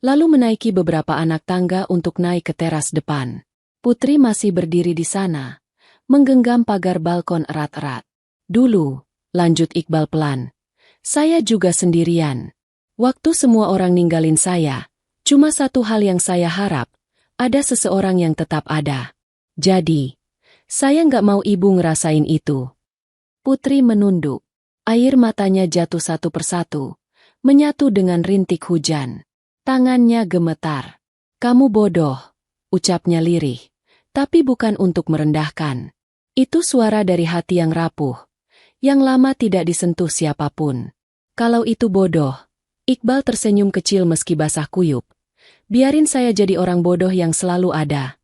lalu menaiki beberapa anak tangga untuk naik ke teras depan. Putri masih berdiri di sana, menggenggam pagar balkon erat-erat. "Dulu," lanjut Iqbal pelan, "saya juga sendirian. Waktu semua orang ninggalin saya, cuma satu hal yang saya harap, ada seseorang yang tetap ada. Jadi, saya nggak mau ibu ngerasain itu." Putri menunduk. Air matanya jatuh satu persatu, menyatu dengan rintik hujan. Tangannya gemetar. "Kamu bodoh," ucapnya lirih, tapi bukan untuk merendahkan. Itu suara dari hati yang rapuh, yang lama tidak disentuh siapapun. "Kalau itu bodoh," Iqbal tersenyum kecil meski basah kuyup, "biarin saya jadi orang bodoh yang selalu ada."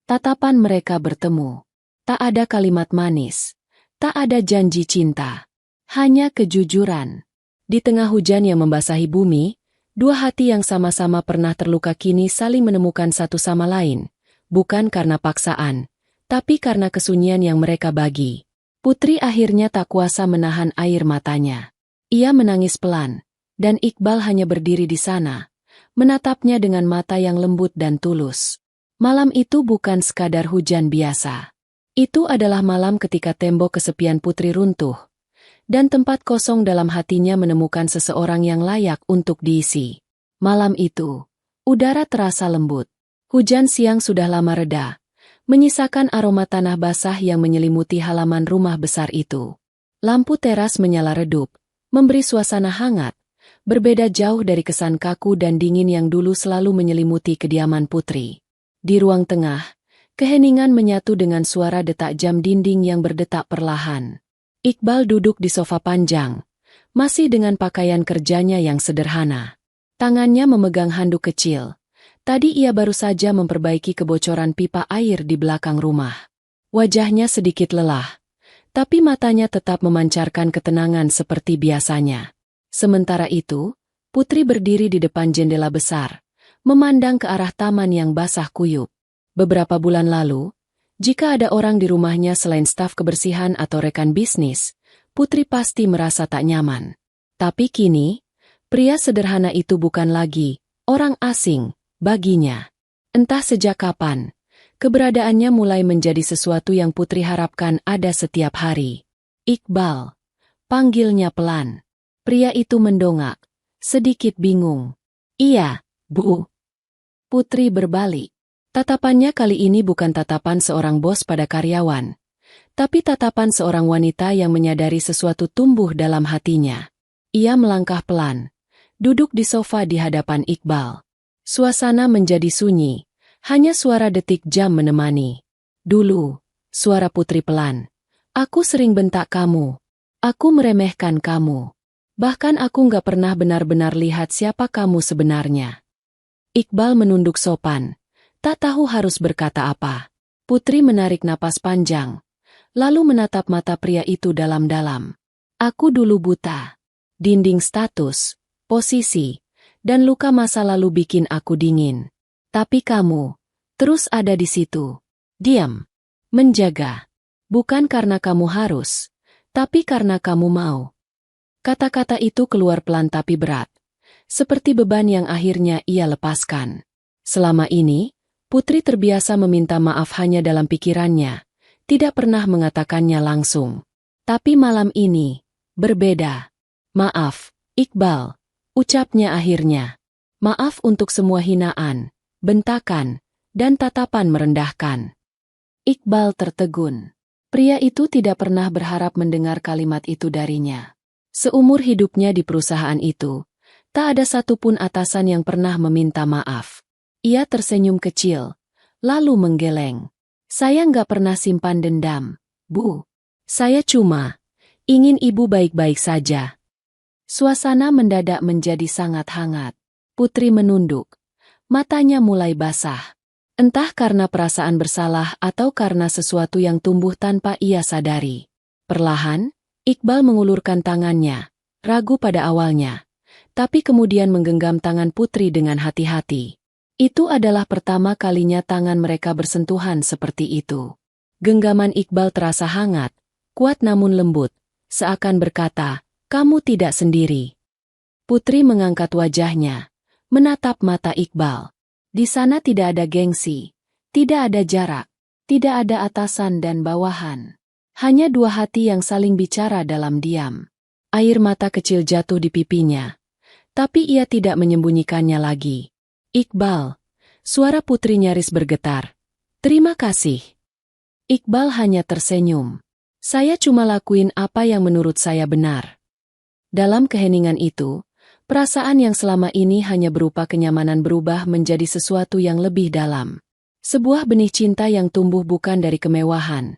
Tatapan mereka bertemu. Tak ada kalimat manis, tak ada janji cinta. Hanya kejujuran. Di tengah hujan yang membasahi bumi, dua hati yang sama-sama pernah terluka kini saling menemukan satu sama lain, bukan karena paksaan, tapi karena kesunyian yang mereka bagi. Putri akhirnya tak kuasa menahan air matanya. Ia menangis pelan, dan Iqbal hanya berdiri di sana, menatapnya dengan mata yang lembut dan tulus. Malam itu bukan sekadar hujan biasa. Itu adalah malam ketika tembok kesepian Putri runtuh, dan tempat kosong dalam hatinya menemukan seseorang yang layak untuk diisi. Malam itu, udara terasa lembut. Hujan siang sudah lama reda, menyisakan aroma tanah basah yang menyelimuti halaman rumah besar itu. Lampu teras menyala redup, memberi suasana hangat, berbeda jauh dari kesan kaku dan dingin yang dulu selalu menyelimuti kediaman Putri. Di ruang tengah, keheningan menyatu dengan suara detak jam dinding yang berdetak perlahan. Iqbal duduk di sofa panjang, masih dengan pakaian kerjanya yang sederhana. Tangannya memegang handuk kecil. Tadi ia baru saja memperbaiki kebocoran pipa air di belakang rumah. Wajahnya sedikit lelah, tapi matanya tetap memancarkan ketenangan seperti biasanya. Sementara itu, Putri berdiri di depan jendela besar, memandang ke arah taman yang basah kuyup. Beberapa bulan lalu, jika ada orang di rumahnya selain staf kebersihan atau rekan bisnis, Putri pasti merasa tak nyaman. Tapi kini, pria sederhana itu bukan lagi orang asing baginya. Entah sejak kapan, keberadaannya mulai menjadi sesuatu yang Putri harapkan ada setiap hari. "Iqbal," panggilnya pelan. Pria itu mendongak, sedikit bingung. "Iya, Bu." Putri berbalik. Tatapannya kali ini bukan tatapan seorang bos pada karyawan, tapi tatapan seorang wanita yang menyadari sesuatu tumbuh dalam hatinya. Ia melangkah pelan, duduk di sofa di hadapan Iqbal. Suasana menjadi sunyi, hanya suara detik jam menemani. "Dulu," suara Putri pelan, "aku sering bentak kamu. Aku meremehkan kamu. Bahkan aku nggak pernah benar-benar lihat siapa kamu sebenarnya." Iqbal menunduk sopan, tak tahu harus berkata apa. Putri menarik napas panjang, lalu menatap mata pria itu dalam-dalam. "Aku dulu buta. Dinding status, posisi, dan luka masa lalu bikin aku dingin. Tapi kamu terus ada di situ. Diam. Menjaga. Bukan karena kamu harus, tapi karena kamu mau." Kata-kata itu keluar pelan tapi berat, seperti beban yang akhirnya ia lepaskan. Selama ini, Putri terbiasa meminta maaf hanya dalam pikirannya, tidak pernah mengatakannya langsung. Tapi malam ini, berbeda. Maaf, Iqbal, ucapnya akhirnya. Maaf untuk semua hinaan, bentakan, dan tatapan merendahkan. Iqbal tertegun. Pria itu tidak pernah berharap mendengar kalimat itu darinya. Seumur hidupnya di perusahaan itu, tak ada satupun atasan yang pernah meminta maaf. Ia tersenyum kecil, lalu menggeleng. Saya nggak pernah simpan dendam, Bu. Saya cuma ingin Ibu baik-baik saja. Suasana mendadak menjadi sangat hangat. Putri menunduk. Matanya mulai basah. Entah karena perasaan bersalah atau karena sesuatu yang tumbuh tanpa ia sadari. Perlahan, Iqbal mengulurkan tangannya, ragu pada awalnya, tapi kemudian menggenggam tangan Putri dengan hati-hati. Itu adalah pertama kalinya tangan mereka bersentuhan seperti itu. Genggaman Iqbal terasa hangat, kuat namun lembut, seakan berkata, "Kamu tidak sendiri." Putri mengangkat wajahnya, menatap mata Iqbal. Di sana tidak ada gengsi, tidak ada jarak, tidak ada atasan dan bawahan. Hanya dua hati yang saling bicara dalam diam. Air mata kecil jatuh di pipinya, tapi ia tidak menyembunyikannya lagi. "Iqbal," suara Putri nyaris bergetar. "Terima kasih." Iqbal hanya tersenyum. "Saya cuma lakuin apa yang menurut saya benar." Dalam keheningan itu, perasaan yang selama ini hanya berupa kenyamanan berubah menjadi sesuatu yang lebih dalam. Sebuah benih cinta yang tumbuh bukan dari kemewahan,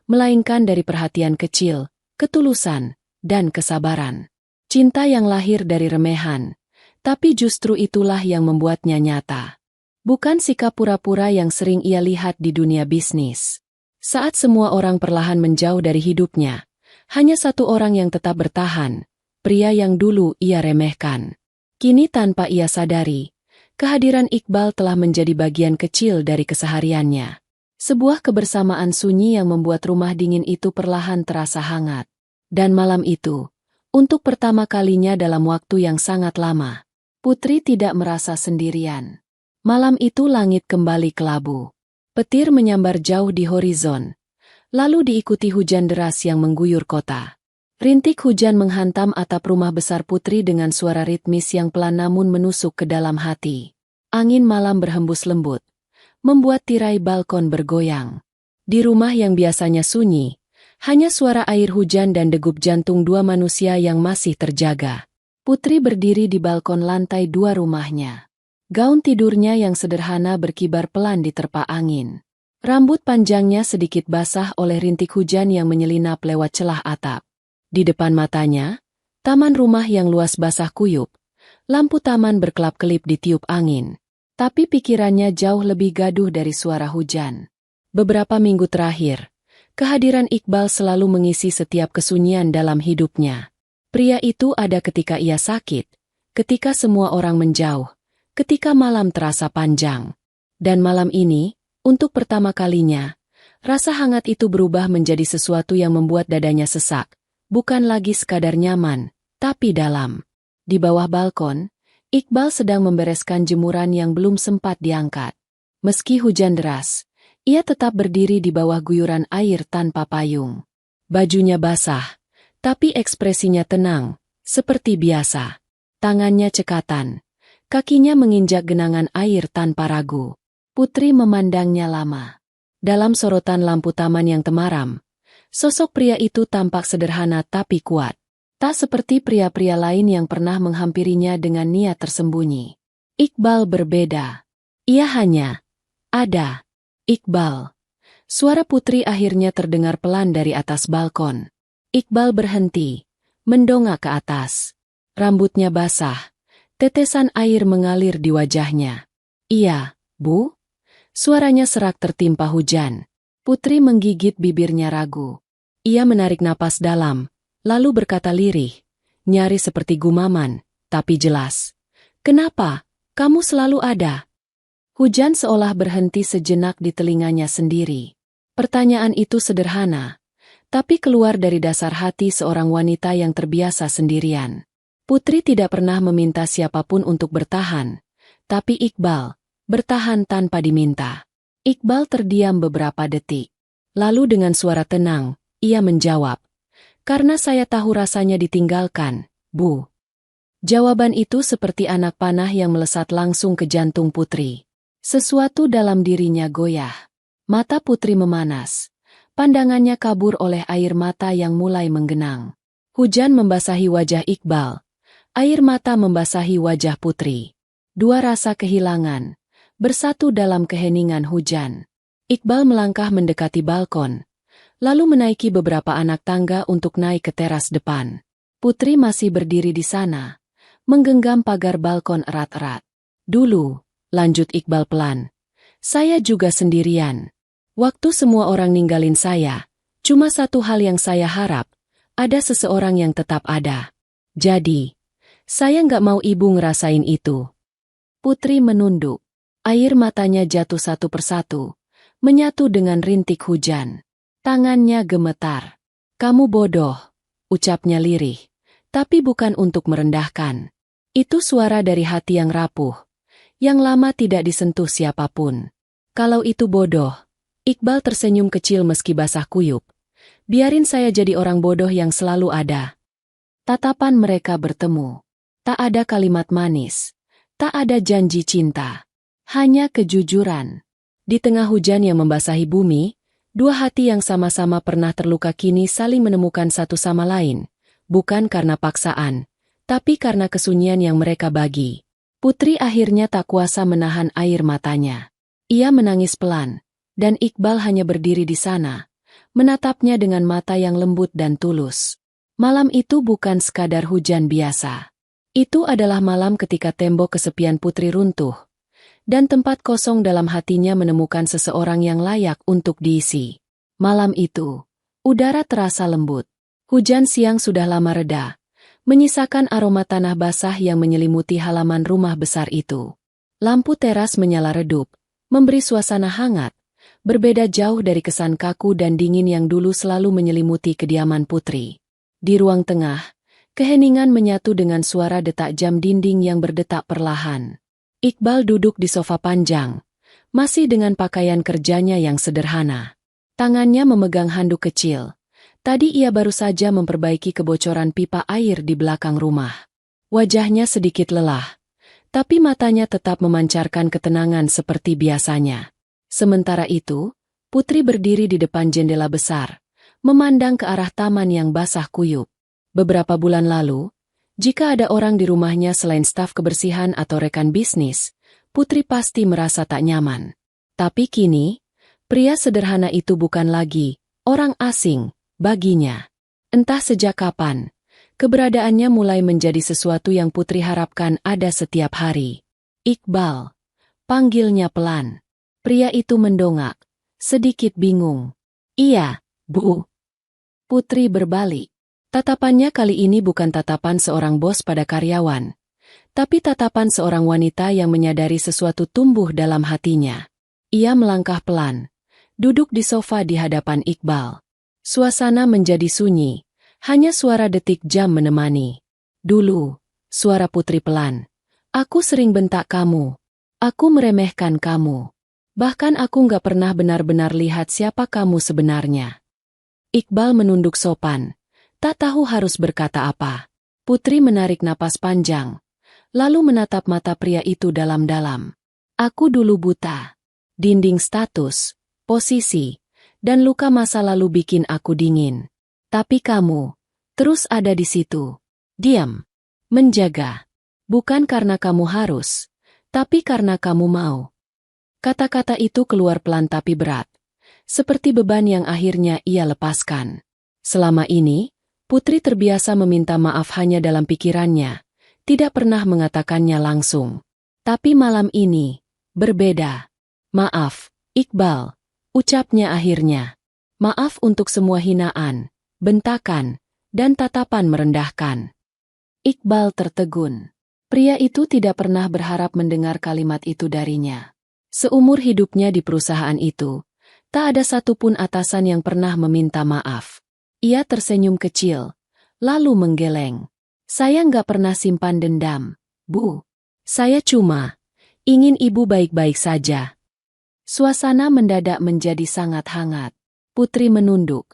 melainkan dari perhatian kecil, ketulusan, dan kesabaran. Cinta yang lahir dari remehan, tapi justru itulah yang membuatnya nyata. Bukan sikap pura-pura yang sering ia lihat di dunia bisnis. Saat semua orang perlahan menjauh dari hidupnya, hanya satu orang yang tetap bertahan. Pria yang dulu ia remehkan. Kini tanpa ia sadari, kehadiran Iqbal telah menjadi bagian kecil dari kesehariannya. Sebuah kebersamaan sunyi yang membuat rumah dingin itu perlahan terasa hangat. Dan malam itu, untuk pertama kalinya dalam waktu yang sangat lama, Putri tidak merasa sendirian. Malam itu langit kembali kelabu. Petir menyambar jauh di horizon, lalu diikuti hujan deras yang mengguyur kota. Rintik hujan menghantam atap rumah besar Putri dengan suara ritmis yang pelan namun menusuk ke dalam hati. Angin malam berhembus lembut, membuat tirai balkon bergoyang. Di rumah yang biasanya sunyi, hanya suara air hujan dan degup jantung dua manusia yang masih terjaga. Putri berdiri di balkon lantai 2 rumahnya. Gaun tidurnya yang sederhana berkibar pelan diterpa angin. Rambut panjangnya sedikit basah oleh rintik hujan yang menyelinap lewat celah atap. Di depan matanya, taman rumah yang luas basah kuyup. Lampu taman berkelap-kelip ditiup angin. Tapi pikirannya jauh lebih gaduh dari suara hujan. Beberapa minggu terakhir, kehadiran Iqbal selalu mengisi setiap kesunyian dalam hidupnya. Pria itu ada ketika ia sakit, ketika semua orang menjauh, ketika malam terasa panjang. Dan malam ini, untuk pertama kalinya, rasa hangat itu berubah menjadi sesuatu yang membuat dadanya sesak. Bukan lagi sekadar nyaman, tapi dalam. Di bawah balkon, Iqbal sedang membereskan jemuran yang belum sempat diangkat. Meski hujan deras, ia tetap berdiri di bawah guyuran air tanpa payung. Bajunya basah, tapi ekspresinya tenang, seperti biasa. Tangannya cekatan, kakinya menginjak genangan air tanpa ragu. Putri memandangnya lama. Dalam sorotan lampu taman yang temaram, sosok pria itu tampak sederhana tapi kuat. Tak seperti pria-pria lain yang pernah menghampirinya dengan niat tersembunyi. Iqbal berbeda. Ia hanya ada. Iqbal. Suara Putri akhirnya terdengar pelan dari atas balkon. Iqbal berhenti, mendongak ke atas. Rambutnya basah, tetesan air mengalir di wajahnya. "Iya, Bu?" Suaranya serak tertimpa hujan. Putri menggigit bibirnya ragu. Ia menarik napas dalam, lalu berkata lirih, nyaris seperti gumaman, tapi jelas. "Kenapa? Kamu selalu ada." Hujan seolah berhenti sejenak di telinganya sendiri. Pertanyaan itu sederhana, tapi keluar dari dasar hati seorang wanita yang terbiasa sendirian. Putri tidak pernah meminta siapapun untuk bertahan, tapi Iqbal, bertahan tanpa diminta. Iqbal terdiam beberapa detik. Lalu dengan suara tenang, ia menjawab, "Karena saya tahu rasanya ditinggalkan, Bu." Jawaban itu seperti anak panah yang melesat langsung ke jantung Putri. Sesuatu dalam dirinya goyah. Mata Putri memanas. Pandangannya kabur oleh air mata yang mulai menggenang. Hujan membasahi wajah Iqbal. Air mata membasahi wajah Putri. Dua rasa kehilangan bersatu dalam keheningan hujan. Iqbal melangkah mendekati balkon, lalu menaiki beberapa anak tangga untuk naik ke teras depan. Putri masih berdiri di sana, menggenggam pagar balkon erat-erat. "Dulu," lanjut Iqbal pelan, "saya juga sendirian. Waktu semua orang ninggalin saya, cuma satu hal yang saya harap, ada seseorang yang tetap ada. Jadi, saya nggak mau ibu ngerasain itu." Putri menunduk. Air matanya jatuh satu persatu, menyatu dengan rintik hujan. Tangannya gemetar. "Kamu bodoh," ucapnya lirih, tapi bukan untuk merendahkan. Itu suara dari hati yang rapuh, yang lama tidak disentuh siapapun. "Kalau itu bodoh," Iqbal tersenyum kecil meski basah kuyup, "biarin saya jadi orang bodoh yang selalu ada." Tatapan mereka bertemu. Tak ada kalimat manis, tak ada janji cinta, hanya kejujuran. Di tengah hujan yang membasahi bumi, dua hati yang sama-sama pernah terluka kini saling menemukan satu sama lain, bukan karena paksaan, tapi karena kesunyian yang mereka bagi. Putri akhirnya tak kuasa menahan air matanya. Ia menangis pelan, dan Iqbal hanya berdiri di sana, menatapnya dengan mata yang lembut dan tulus. Malam itu bukan sekadar hujan biasa. Itu adalah malam ketika tembok kesepian Putri runtuh, dan tempat kosong dalam hatinya menemukan seseorang yang layak untuk diisi. Malam itu, udara terasa lembut. Hujan siang sudah lama reda, menyisakan aroma tanah basah yang menyelimuti halaman rumah besar itu. Lampu teras menyala redup, memberi suasana hangat, berbeda jauh dari kesan kaku dan dingin yang dulu selalu menyelimuti kediaman Putri. Di ruang tengah, keheningan menyatu dengan suara detak jam dinding yang berdetak perlahan. Iqbal duduk di sofa panjang, masih dengan pakaian kerjanya yang sederhana. Tangannya memegang handuk kecil. Tadi ia baru saja memperbaiki kebocoran pipa air di belakang rumah. Wajahnya sedikit lelah, tapi matanya tetap memancarkan ketenangan seperti biasanya. Sementara itu, Putri berdiri di depan jendela besar, memandang ke arah taman yang basah kuyup. Beberapa bulan lalu, jika ada orang di rumahnya selain staf kebersihan atau rekan bisnis, Putri pasti merasa tak nyaman. Tapi kini, pria sederhana itu bukan lagi orang asing baginya. Entah sejak kapan, keberadaannya mulai menjadi sesuatu yang Putri harapkan ada setiap hari. "Iqbal," panggilnya pelan. Pria itu mendongak, sedikit bingung. "Iya, Bu." Putri berbalik. Tatapannya kali ini bukan tatapan seorang bos pada karyawan, tapi tatapan seorang wanita yang menyadari sesuatu tumbuh dalam hatinya. Ia melangkah pelan, duduk di sofa di hadapan Iqbal. Suasana menjadi sunyi, hanya suara detik jam menemani. "Dulu," suara Putri pelan, "aku sering bentak kamu. Aku meremehkan kamu. Bahkan aku nggak pernah benar-benar lihat siapa kamu sebenarnya." Iqbal menunduk sopan, tak tahu harus berkata apa. Putri menarik napas panjang, lalu menatap mata pria itu dalam-dalam. "Aku dulu buta. Dinding status, posisi, dan luka masa lalu bikin aku dingin. Tapi kamu terus ada di situ. Diam. Menjaga. Bukan karena kamu harus, tapi karena kamu mau." Kata-kata itu keluar pelan tapi berat, seperti beban yang akhirnya ia lepaskan. Selama ini, Putri terbiasa meminta maaf hanya dalam pikirannya, tidak pernah mengatakannya langsung. Tapi malam ini, berbeda. "Maaf, Iqbal," ucapnya akhirnya. "Maaf untuk semua hinaan, bentakan, dan tatapan merendahkan." Iqbal tertegun. Pria itu tidak pernah berharap mendengar kalimat itu darinya. Seumur hidupnya di perusahaan itu, tak ada satupun atasan yang pernah meminta maaf. Ia tersenyum kecil, lalu menggeleng. "Saya nggak pernah simpan dendam, Bu. Saya cuma Ingin ibu baik-baik saja. Suasana mendadak menjadi sangat hangat. Putri menunduk.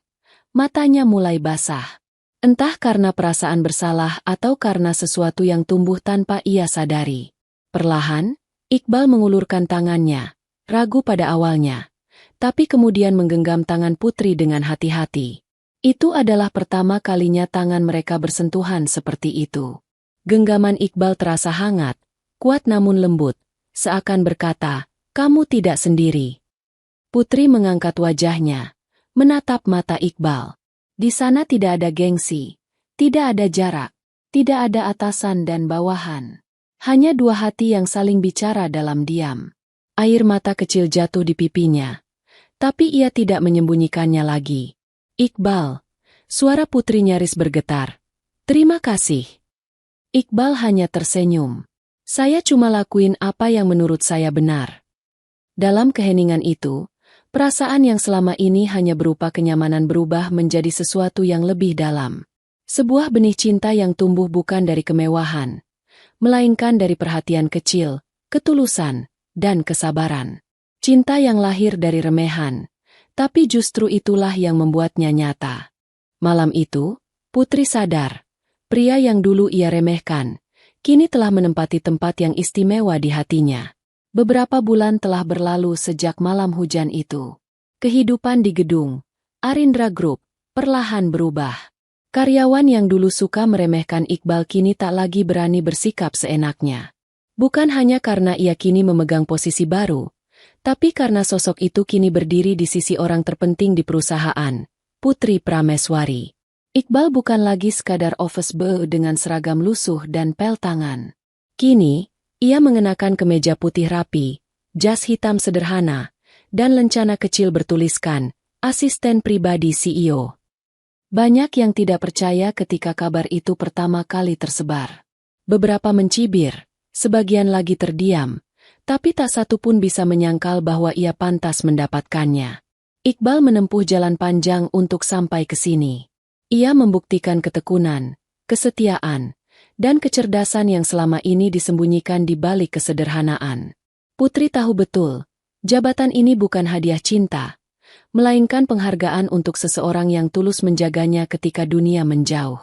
Matanya mulai basah. Entah karena perasaan bersalah atau karena sesuatu yang tumbuh tanpa ia sadari. Perlahan, Iqbal mengulurkan tangannya, ragu pada awalnya, tapi kemudian menggenggam tangan Putri dengan hati-hati. Itu adalah pertama kalinya tangan mereka bersentuhan seperti itu. Genggaman Iqbal terasa hangat, kuat namun lembut, seakan berkata, "Kamu tidak sendiri." Putri mengangkat wajahnya, menatap mata Iqbal. Di sana tidak ada gengsi, tidak ada jarak, tidak ada atasan dan bawahan. Hanya dua hati yang saling bicara dalam diam. Air mata kecil jatuh di pipinya, tapi ia tidak menyembunyikannya lagi. "Iqbal," suara Putri nyaris bergetar. "Terima kasih." Iqbal hanya tersenyum. "Saya cuma lakuin apa yang menurut saya benar." Dalam keheningan itu, perasaan yang selama ini hanya berupa kenyamanan berubah menjadi sesuatu yang lebih dalam. Sebuah benih cinta yang tumbuh bukan dari kemewahan, melainkan dari perhatian kecil, ketulusan, dan kesabaran. Cinta yang lahir dari remehan, tapi justru itulah yang membuatnya nyata. Malam itu, Putri sadar, pria yang dulu ia remehkan, kini telah menempati tempat yang istimewa di hatinya. Beberapa bulan telah berlalu sejak malam hujan itu. Kehidupan di gedung Arindra Group perlahan berubah. Karyawan yang dulu suka meremehkan Iqbal kini tak lagi berani bersikap seenaknya. Bukan hanya karena ia kini memegang posisi baru, tapi karena sosok itu kini berdiri di sisi orang terpenting di perusahaan, Putri Prameswari. Iqbal bukan lagi sekadar office boy dengan seragam lusuh dan pel tangan. Kini, ia mengenakan kemeja putih rapi, jas hitam sederhana, dan lencana kecil bertuliskan, asisten pribadi CEO. Banyak yang tidak percaya ketika kabar itu pertama kali tersebar. Beberapa mencibir, sebagian lagi terdiam, tapi tak satu pun bisa menyangkal bahwa ia pantas mendapatkannya. Iqbal menempuh jalan panjang untuk sampai ke sini. Ia membuktikan ketekunan, kesetiaan, dan kecerdasan yang selama ini disembunyikan di balik kesederhanaan. Putri tahu betul, jabatan ini bukan hadiah cinta, melainkan penghargaan untuk seseorang yang tulus menjaganya ketika dunia menjauh.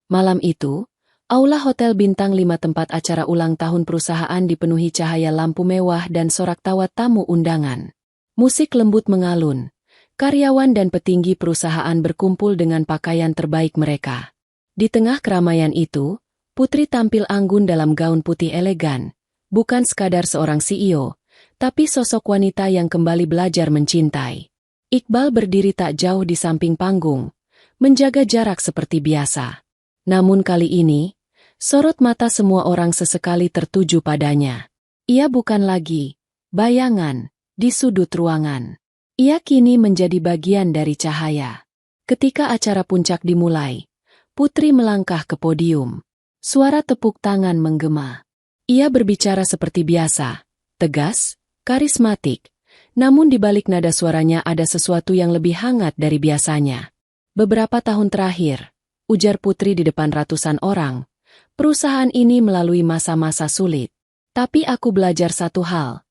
Malam itu, aula hotel bintang 5 tempat acara ulang tahun perusahaan dipenuhi cahaya lampu mewah dan sorak tawa tamu undangan. Musik lembut mengalun. Karyawan dan petinggi perusahaan berkumpul dengan pakaian terbaik mereka. Di tengah keramaian itu, Putri tampil anggun dalam gaun putih elegan, bukan sekadar seorang CEO, tapi sosok wanita yang kembali belajar mencintai. Iqbal berdiri tak jauh di samping panggung, menjaga jarak seperti biasa. Namun kali ini, sorot mata semua orang sesekali tertuju padanya. Ia bukan lagi bayangan di sudut ruangan. Ia kini menjadi bagian dari cahaya. Ketika acara puncak dimulai, Putri melangkah ke podium. Suara tepuk tangan menggema. Ia berbicara seperti biasa, tegas, karismatik, namun di balik nada suaranya ada sesuatu yang lebih hangat dari biasanya. "Beberapa tahun terakhir," ujar Putri di depan ratusan orang, "perusahaan ini melalui masa-masa sulit. Tapi aku belajar satu hal.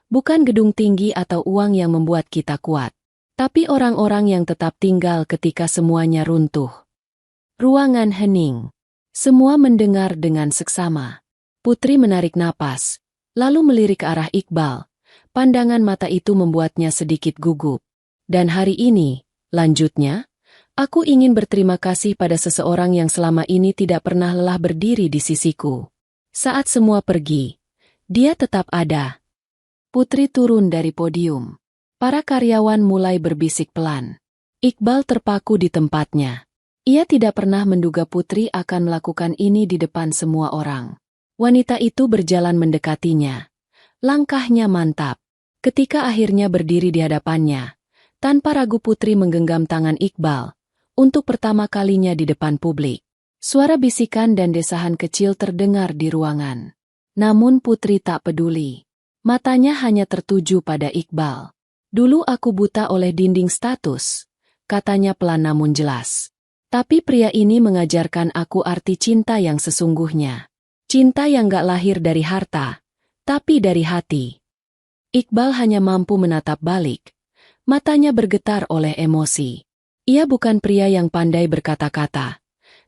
Bukan gedung tinggi atau uang yang membuat kita kuat, tapi orang-orang yang tetap tinggal ketika semuanya runtuh." Ruangan hening. Semua mendengar dengan seksama. Putri menarik napas, lalu melirik ke arah Iqbal. Pandangan mata itu membuatnya sedikit gugup. "Dan hari ini," lanjutnya, "aku ingin berterima kasih pada seseorang yang selama ini tidak pernah lelah berdiri di sisiku. Saat semua pergi, dia tetap ada." Putri turun dari podium. Para karyawan mulai berbisik pelan. Iqbal terpaku di tempatnya. Ia tidak pernah menduga Putri akan melakukan ini di depan semua orang. Wanita itu berjalan mendekatinya. Langkahnya mantap. Ketika akhirnya berdiri di hadapannya, tanpa ragu Putri menggenggam tangan Iqbal, untuk pertama kalinya di depan publik. Suara bisikan dan desahan kecil terdengar di ruangan. Namun Putri tak peduli. Matanya hanya tertuju pada Iqbal. "Dulu aku buta oleh dinding status," katanya pelan namun jelas. "Tapi pria ini mengajarkan aku arti cinta yang sesungguhnya. Cinta yang gak lahir dari harta, tapi dari hati. Iqbal hanya mampu menatap balik. Matanya bergetar oleh emosi. Ia bukan pria yang pandai berkata-kata,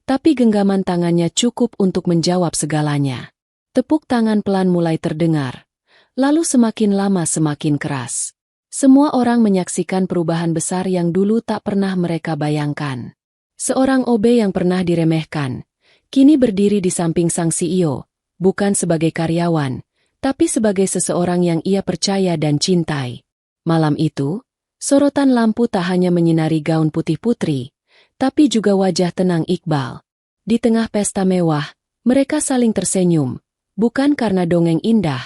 tapi genggaman tangannya cukup untuk menjawab segalanya. Tepuk tangan pelan mulai terdengar, lalu semakin lama semakin keras. Semua orang menyaksikan perubahan besar yang dulu tak pernah mereka bayangkan. Seorang OB yang pernah diremehkan, kini berdiri di samping sang CEO, bukan sebagai karyawan, tapi sebagai seseorang yang ia percaya dan cintai. Malam itu, sorotan lampu tak hanya menyinari gaun putih Putri, tapi juga wajah tenang Iqbal. Di tengah pesta mewah, mereka saling tersenyum, bukan karena dongeng indah,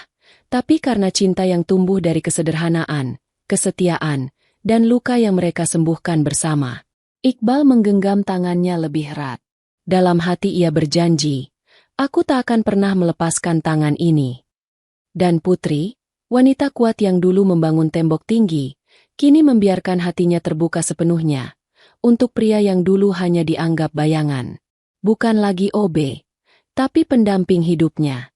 tapi karena cinta yang tumbuh dari kesederhanaan, kesetiaan, dan luka yang mereka sembuhkan bersama. Iqbal menggenggam tangannya lebih erat. Dalam hati ia berjanji, aku tak akan pernah melepaskan tangan ini. Dan Putri, wanita kuat yang dulu membangun tembok tinggi, kini membiarkan hatinya terbuka sepenuhnya, untuk pria yang dulu hanya dianggap bayangan. Bukan lagi OB, tapi pendamping hidupnya.